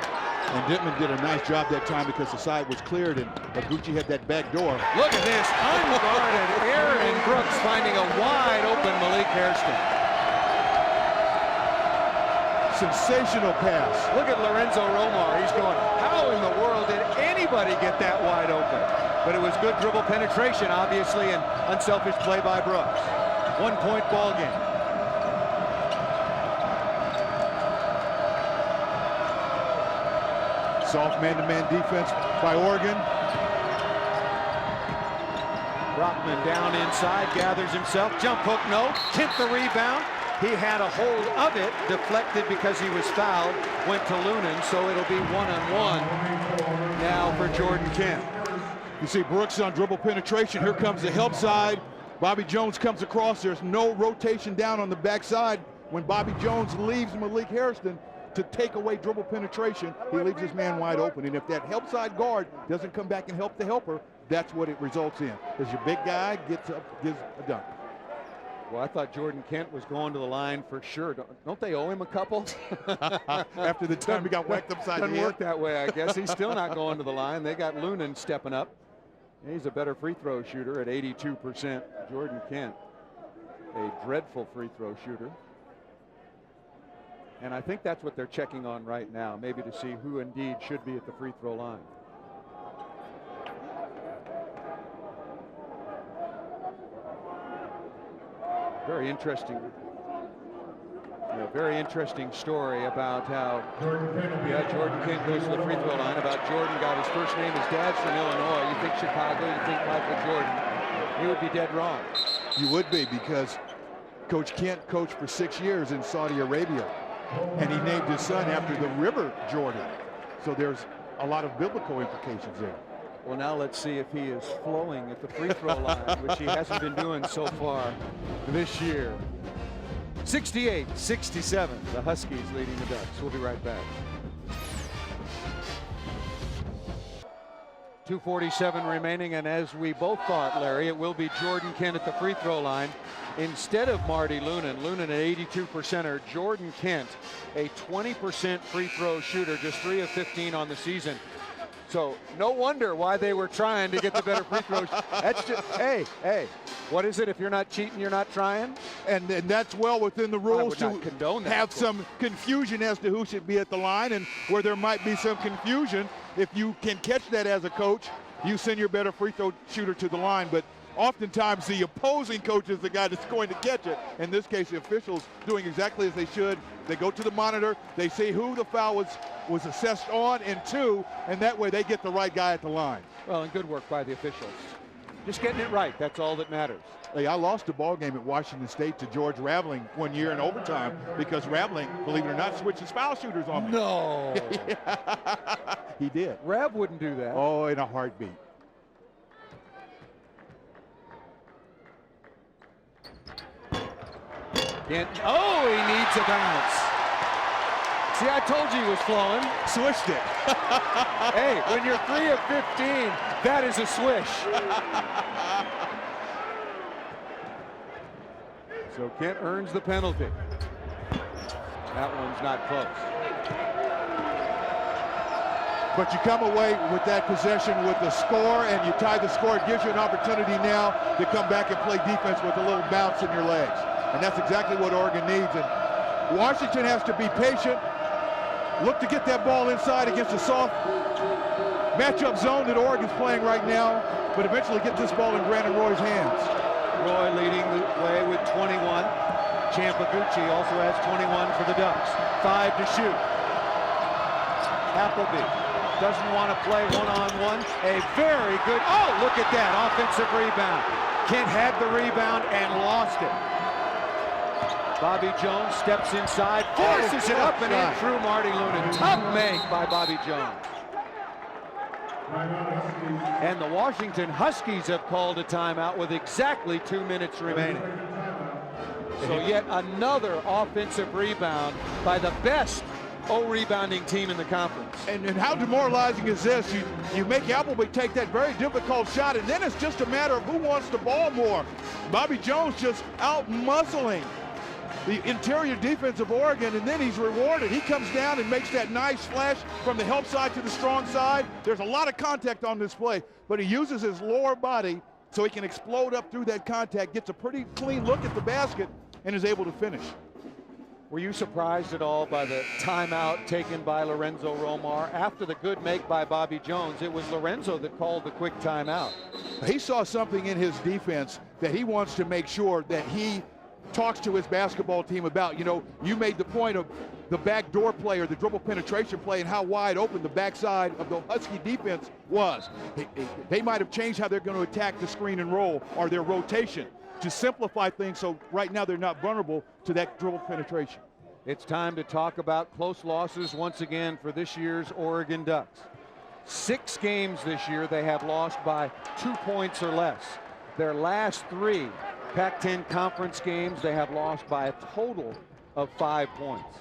And Denton did a nice job that time because the side was cleared and Iguchi had that back door. Look at this, unguarded Aaron Brooks finding a wide open Malik Hairston. Sensational pass. Look at Lorenzo Romar. He's going, how in the world did anybody get that wide open? But it was good dribble penetration, obviously, and unselfish play by Brooks. 1-point ball game. Soft man-to-man defense by Oregon. Brockman down inside, gathers himself, jump hook, no. Kent the rebound. He had a hold of it, deflected because he was fouled, went to Lunan, so it'll be 1-on-1 now for Jordan Kent. You see Brooks on dribble penetration. Here comes the help side. Bobby Jones comes across. There's no rotation down on the backside. When Bobby Jones leaves Malik Hairston to take away dribble penetration, he leaves his man wide open. And if that help side guard doesn't come back and help the helper, that's what it results in. As your big guy gets up, gives a dunk. Well, I thought Jordan Kent was going to the line for sure. Don't they owe him a couple? After the time he got whacked upside the head. Doesn't work that way, I guess. He's still not going to the line. They got Lunan stepping up. He's a better free throw shooter at 82%. Jordan Kent, a dreadful free throw shooter. And I think that's what they're checking on right now, maybe to see who indeed should be at the free throw line. Very interesting. Very interesting story about how Jordan Kent goes to the free throw line. About Jordan got his first name. His dad's from Illinois. You think Chicago, you think Michael Jordan. You would be dead wrong. You would be, because Coach Kent coached for 6 years in Saudi Arabia, and he named his son after the river Jordan. So there's a lot of biblical implications there. Well, now let's see if he is flowing at the free throw line, which he hasn't been doing so far this year. 68-67, the Huskies leading the Ducks. We'll be right back. 2:47 remaining, and as we both thought, Larry, it will be Jordan Kent at the free throw line instead of Marty Lunan. Lunan at 82%er. Jordan Kent, a 20% free throw shooter, just 3 of 15 on the season. So no wonder why they were trying to get the better free throws. That's just, hey, what is it? If you're not cheating, you're not trying? And that's well within the rules to condone that, have some confusion as to who should be at the line, and where there might be some confusion, if you can catch that as a coach, you send your better free throw shooter to the line. But oftentimes the opposing coach is the guy that's going to catch it. In this case, the officials doing exactly as they should. They go to the monitor, they see who the foul was assessed on and to, and that way they get the right guy at the line. Well, and good work by the officials. Just getting it right, that's all that matters. Hey, I lost a ball game at Washington State to George Raveling one year in overtime because Raveling, believe it or not, switched his foul shooters on me. No. He did. Rav wouldn't do that. Oh, in a heartbeat. Oh, he needs a bounce. See, I told you he was flowing. Swished it. Hey, when you're 3 of 15, that is a swish. So Kent earns the penalty. That one's not close. But you come away with that possession with the score, and you tie the score. It gives you an opportunity now to come back and play defense with a little bounce in your legs. And that's exactly what Oregon needs. And Washington has to be patient. Look to get that ball inside against a soft matchup zone that Oregon's playing right now, but eventually get this ball in Brandon Roy's hands. Roy leading the way with 21. Champaguchi also has 21 for the Ducks. 5 to shoot. Appleby doesn't want to play one-on-one. A very good, oh, look at that, offensive rebound. Kent had the rebound and lost it. Bobby Jones steps inside, forces it up and in through Marty Lunan. Tough make by Bobby Jones. And the Washington Huskies have called a timeout with exactly 2 minutes remaining. So yet another offensive rebound by the best rebounding team in the conference. And how demoralizing is this? You make Appleby take that very difficult shot, and then it's just a matter of who wants the ball more. Bobby Jones just out-muscling the interior defense of Oregon, and then he's rewarded. He comes down and makes that nice flash from the help side to the strong side. There's a lot of contact on this play, but he uses his lower body so he can explode up through that contact, gets a pretty clean look at the basket, and is able to finish. Were you surprised at all by the timeout taken by Lorenzo Romar? After the good make by Bobby Jones, it was Lorenzo that called the quick timeout. He saw something in his defense that he wants to make sure that he talks to his basketball team about. You know, you made the point of the backdoor play or the dribble penetration play and how wide open the backside of the Husky defense was. They might have changed how they're going to attack the screen and roll or their rotation to simplify things, so right now they're not vulnerable to that dribble penetration. It's time to talk about close losses once again for this year's Oregon Ducks. 6 games this year they have lost by 2 points or less. Their last 3 Pac-10 conference games they have lost by a total of 5 points.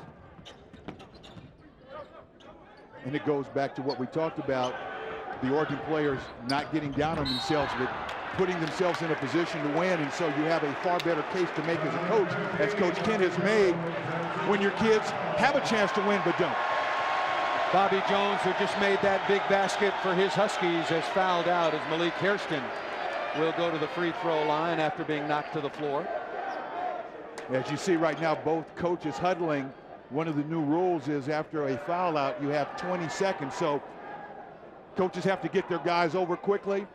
And it goes back to what we talked about the Oregon players not getting down on themselves, but putting themselves in a position to win, and so you have a far better case to make as a coach, as Coach Kent has made, when your kids have a chance to win but don't. Bobby Jones, who just made that big basket for his Huskies, has fouled out as Malik Hairston will go to the free throw line after being knocked to the floor. As you see right now, both coaches huddling. One of the new rules is after a foul out, you have 20 seconds. So coaches have to get their guys over quickly.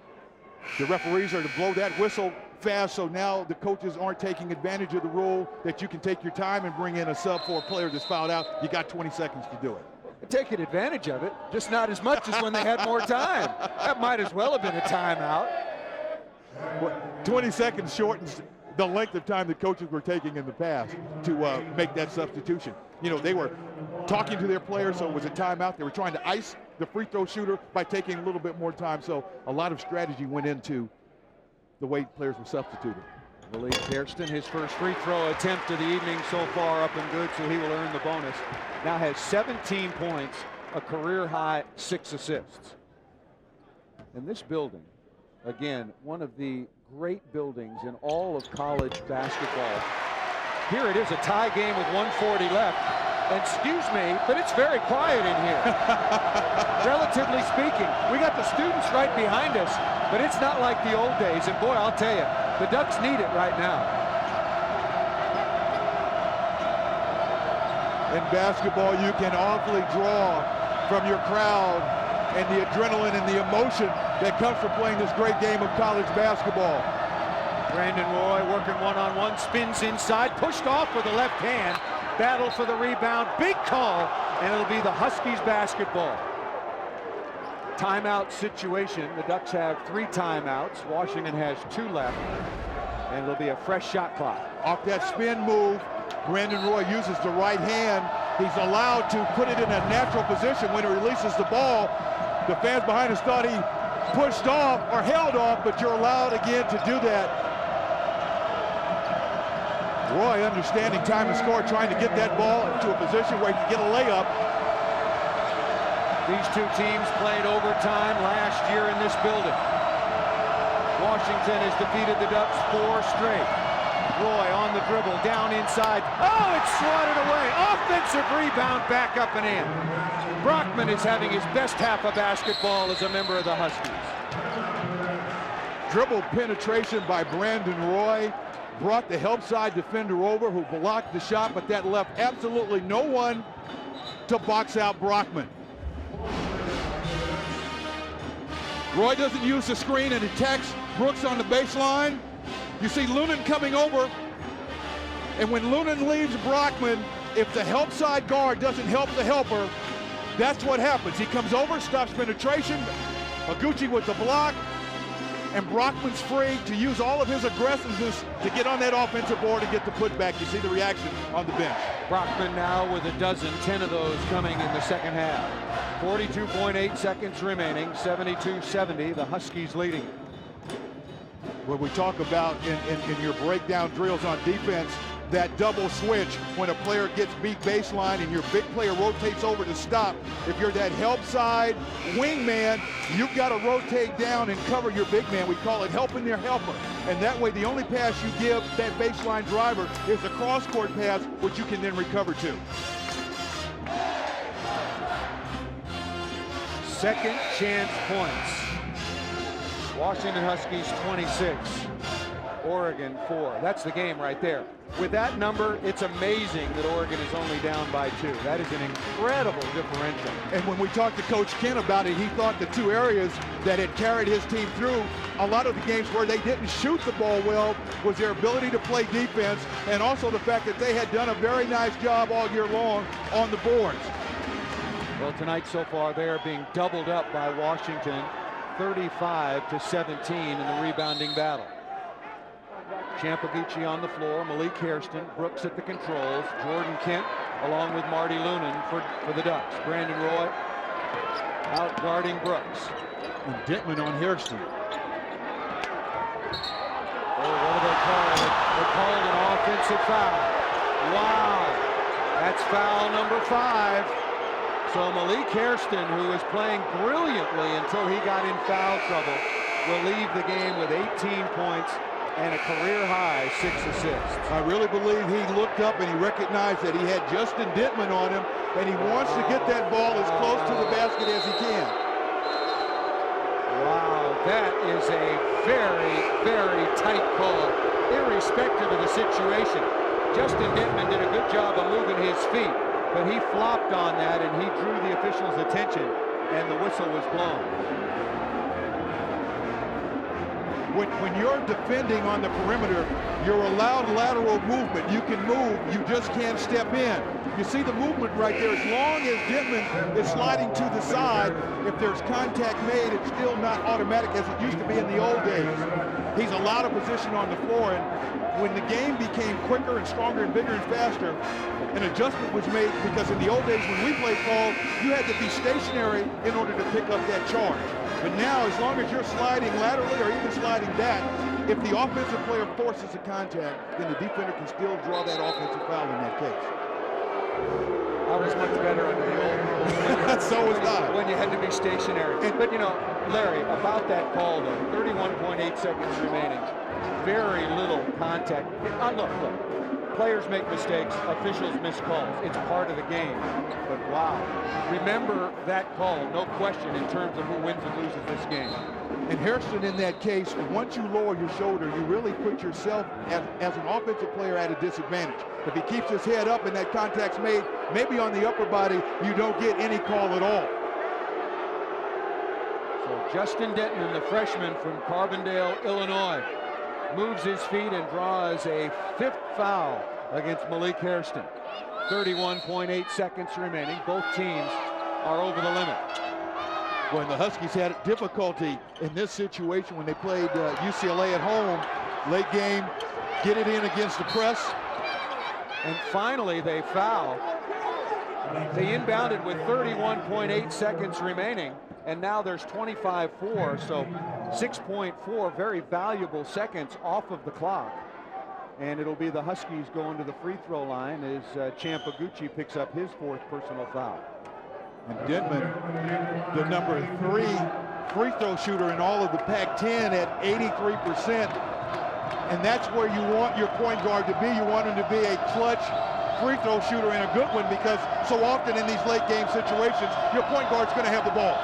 The referees are to blow that whistle fast, so now the coaches aren't taking advantage of the rule that you can take your time and bring in a sub for a player that's fouled out. You got 20 seconds to do it. Taking advantage of it, just not as much as when they had more time. That might as well have been a timeout. Well, 20 seconds shortens the length of time the coaches were taking in the past to make that substitution. You know, they were talking to their players, so it was a timeout. They were trying to ice the free throw shooter by taking a little bit more time, so a lot of strategy went into the way players were substituted. Malik Hairston, his first free throw attempt of the evening so far, up and good, so he will earn the bonus. Now has 17 points, a career high 6 assists. And this building, again, one of the great buildings in all of college basketball. Here it is, a tie game with 1:40 left. And excuse me, but it's very quiet in here. Relatively speaking, we got the students right behind us, but it's not like the old days. And boy, I'll tell you, the Ducks need it right now. In basketball, you can awfully draw from your crowd and the adrenaline and the emotion that comes from playing this great game of college basketball. Brandon Roy working one-on-one, spins inside, pushed off with the left hand. Battle for the rebound, big call, and it'll be the Huskies basketball. Timeout situation. The Ducks have 3 timeouts. Washington has 2 left, and it'll be a fresh shot clock. Off that spin move, Brandon Roy uses the right hand. He's allowed to put it in a natural position when he releases the ball. The fans behind us thought he pushed off or held off, but you're allowed again to do that. Roy understanding time to score, trying to get that ball into a position where he can get a layup. These two teams played overtime last year in this building. Washington has defeated the Ducks 4 straight. Roy on the dribble, down inside. Oh, it's swatted away. Offensive rebound, back up and in. Brockman is having his best half of basketball as a member of the Huskies. Dribble penetration by Brandon Roy. Brought the help side defender over who blocked the shot, but that left absolutely no one to box out Brockman. Roy doesn't use the screen and attacks Brooks on the baseline. You see Lunan coming over, and when Lunan leaves Brockman, if the help side guard doesn't help the helper, that's what happens. He comes over, stops penetration, Higuchi with the block, and Brockman's free to use all of his aggressiveness to get on that offensive board and get the putback. You see the reaction on the bench. Brockman now with a dozen, 10 of those coming in the second half. 42.8 seconds remaining, 72-70, the Huskies leading. When we talk about in your breakdown drills on defense, that double switch when a player gets beat baseline and your big player rotates over to stop. If you're that help side wingman, you've got to rotate down and cover your big man. We call it helping their helper. And that way the only pass you give that baseline driver is a cross-court pass, which you can then recover to. Second chance points. Washington Huskies 26, Oregon 4. That's the game right there. With that number, it's amazing that Oregon is only down by 2. That is an incredible differential. And when we talked to Coach Kent about it, he thought the 2 areas that had carried his team through a lot of the games where they didn't shoot the ball well was their ability to play defense, and also the fact that they had done a very nice job all year long on the boards. Well, tonight so far they are being doubled up by Washington, 35-17 in the rebounding battle. Champagicci on the floor, Malik Hairston, Brooks at the controls, Jordan Kent along with Marty Lunan for the Ducks. Brandon Roy out guarding Brooks. And Dittman on Hairston. Oh, what do they call it? They called an offensive foul. Wow, that's foul number 5. So Malik Hairston, who was playing brilliantly until he got in foul trouble, will leave the game with 18 points and a career-high 6 assists. I really believe he looked up and he recognized that he had Justin Denton on him, and he wants to get that ball as close to the basket as he can. Wow, that is a very, very tight call, irrespective of the situation. Justin Denton did a good job of moving his feet, but he flopped on that, and he drew the official's attention, and the whistle was blown. When you're defending on the perimeter, you're allowed lateral movement. You can move, you just can't step in. You see the movement right there. As long as Denton is sliding to the side, if there's contact made, it's still not automatic as it used to be in the old days. He's allowed a position on the floor, and when the game became quicker and stronger and bigger and faster, an adjustment was made, because in the old days when we played ball, you had to be stationary in order to pick up that charge. But now, as long as you're sliding laterally or even sliding back, if the offensive player forces a contact, then the defender can still draw that offensive foul in that case. I was much better under the old rules. So was I. When you had to be stationary. But you know, Larry, about that call though, 31.8 seconds remaining. Very little contact. Look. Players make mistakes, officials miss calls. It's part of the game. But wow, remember that call, no question, in terms of who wins and loses this game. And Hairston, in that case, once you lower your shoulder, you really put yourself as an offensive player at a disadvantage. If he keeps his head up and that contact's made, maybe on the upper body, you don't get any call at all. So Justin Denton, the freshman from Carbondale, Illinois, moves his feet and draws a 5th foul against Malik Hairston. 31.8 seconds remaining. Both teams are over the limit. When the Huskies had difficulty in this situation when they played UCLA at home, late game, get it in against the press. And finally they foul. They inbounded with 31.8 seconds remaining, and now there's 25-4, so 6.4 very valuable seconds off of the clock. And it'll be the Huskies going to the free throw line as Champaguchi picks up his 4th personal foul. And Denton, the number 3 free throw shooter in all of the Pac-10 at 83%. And that's where you want your point guard to be. You want him to be a clutch free throw shooter and a good one, because so often in these late game situations, your point guard's going to have the ball.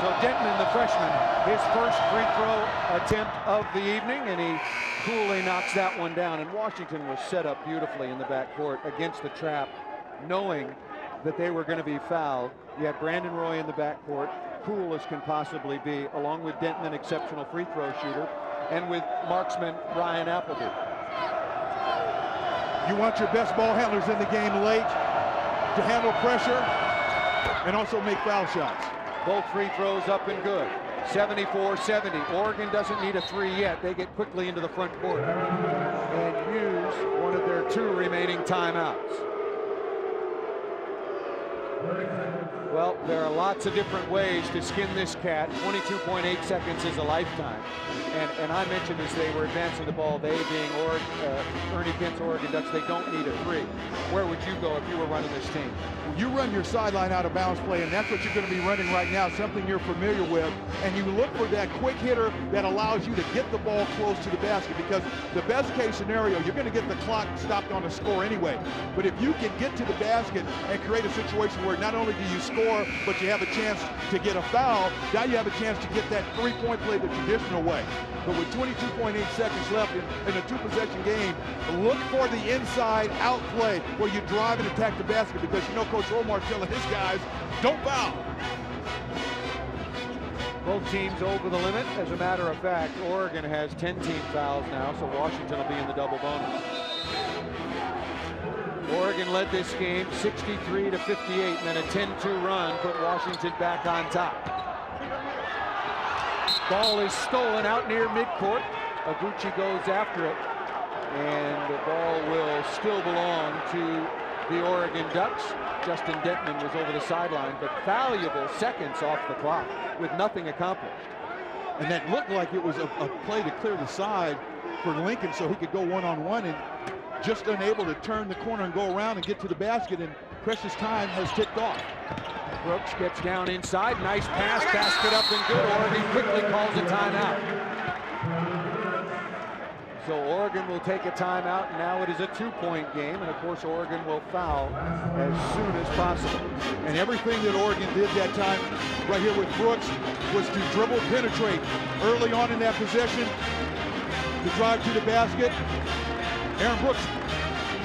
So Denton, the freshman, his first free throw attempt of the evening, and he coolly knocks that one down. And Washington was set up beautifully in the backcourt against the trap, knowing that they were going to be fouled. You had Brandon Roy in the backcourt, cool as can possibly be, along with Denton, an exceptional free throw shooter, and with marksman Ryan Appleby. You want your best ball handlers in the game late to handle pressure and also make foul shots. Both free throws up and good. 74-70. Oregon doesn't need a 3 yet. They get quickly into the front court and use one of their 2 remaining timeouts. Well, there are lots of different ways to skin this cat. 22.8 seconds is a lifetime. And I mentioned as they were advancing the ball, they being Ernie Kent's Oregon Ducks, they don't need a 3. Where would you go if you were running this team? You run your sideline out of bounds play, and that's what you're going to be running right now, something you're familiar with. And you look for that quick hitter that allows you to get the ball close to the basket, because the best case scenario, you're going to get the clock stopped on a score anyway. But if you can get to the basket and create a situation where not only do you score, but you have a chance to get a foul, now you have a chance to get that 3-point play the traditional way. But with 22.8 seconds left in a 2-possession game, look for the inside-out play where you drive and attack the basket, because you know Coach Romar's telling his guys, don't foul. Both teams over the limit. As a matter of fact, Oregon has 10 team fouls now, so Washington will be in the double bonus. Oregon led this game 63-58, and then a 10-2 run put Washington back on top. Ball is stolen out near midcourt. Aguchi goes after it, and the ball will still belong to the Oregon Ducks. Justin Denton was over the sideline, but valuable seconds off the clock with nothing accomplished. And that looked like it was a play to clear the side for Lincoln so he could go one-on-one, and just unable to turn the corner and go around and get to the basket. And precious time has ticked off. Brooks gets down inside. Nice pass. Basket up and good. Oregon quickly calls a timeout. So Oregon will take a timeout. Now it is a 2-point game. And, of course, Oregon will foul as soon as possible. And everything that Oregon did that time right here with Brooks was to dribble, penetrate early on in that possession, to drive to the basket. Aaron Brooks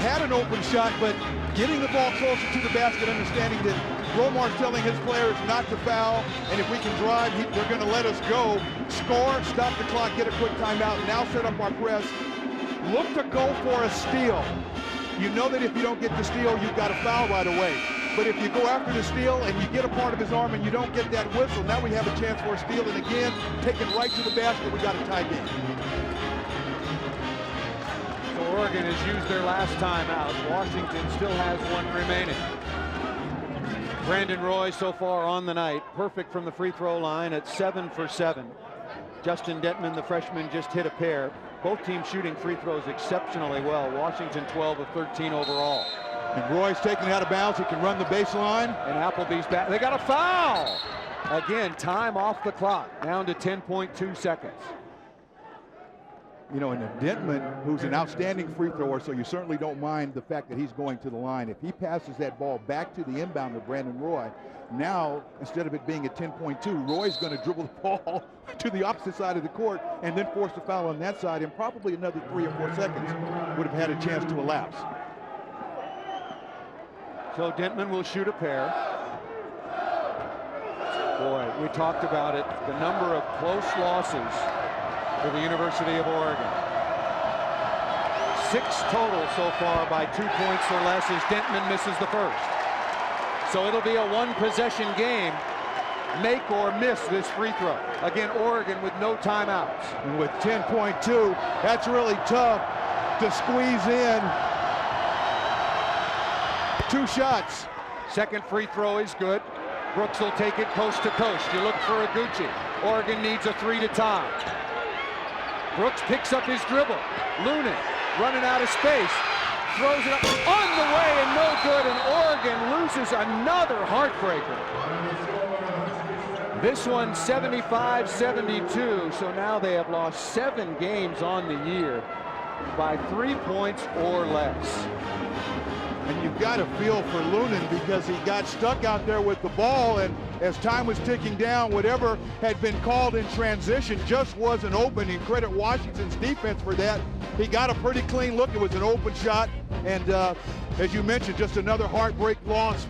had an open shot, but getting the ball closer to the basket, understanding that Romar's telling his players not to foul, and if we can drive, they're going to let us go. Score, stop the clock, get a quick timeout, now set up our press. Look to go for a steal. You know that if you don't get the steal, you've got a foul right away. But if you go after the steal and you get a part of his arm and you don't get that whistle, now we have a chance for a steal, and again, taken right to the basket, we got a tie game. Oregon has used their last timeout. Washington still has one remaining. Brandon Roy so far on the night, perfect from the free throw line at 7 for 7. Justin Detman, the freshman, just hit a pair. Both teams shooting free throws exceptionally well. Washington 12 of 13 overall. And Roy's taken out of bounds. He can run the baseline. And Appleby's back. They got a foul. Again, time off the clock, down to 10.2 seconds. You know, and Detman, who's an outstanding free thrower, so you certainly don't mind the fact that he's going to the line. If he passes that ball back to the inbounder, Brandon Roy, now, instead of it being at 10.2, Roy's going to dribble the ball to the opposite side of the court and then force the foul on that side, and probably another 3 or 4 seconds would have had a chance to elapse. So Detman will shoot a pair. Boy, we talked about it, the number of close losses for the University of Oregon. 6 total so far by 2 points or less as Detman misses the first. So it'll be a 1-possession game. Make or miss this free throw. Again, Oregon with no timeouts. And with 10.2, that's really tough to squeeze in 2 shots. Second free throw is good. Brooks will take it coast to coast. You look for Iguchi. Oregon needs a 3 to tie. Brooks picks up his dribble. Lunin running out of space. Throws it up on the way and no good, and Oregon loses another heartbreaker. This one 75-72, so now they have lost 7 games on the year by 3 points or less. And you've got to feel for Lunin because he got stuck out there with the ball, and as time was ticking down, whatever had been called in transition just wasn't open, and credit Washington's defense for that. He got a pretty clean look. It was an open shot, and as you mentioned, just another heartbreak loss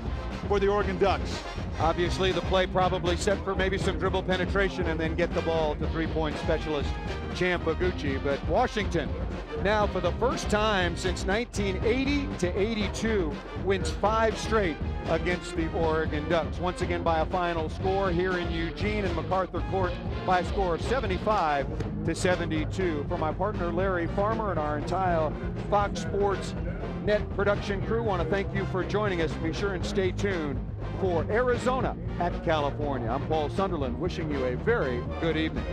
for the Oregon Ducks. Obviously, the play probably set for maybe some dribble penetration and then get the ball to three-point specialist Champ Iguchi. But Washington, now for the first time since 1980 to 82, wins 5 straight against the Oregon Ducks. Once again by a final score here in Eugene and MacArthur Court by a score of 75-72. For my partner Larry Farmer and our entire Fox Sports Net production crew, want to thank you for joining us. Be sure and stay tuned for Arizona at California. I'm Paul Sunderland, wishing you a very good evening.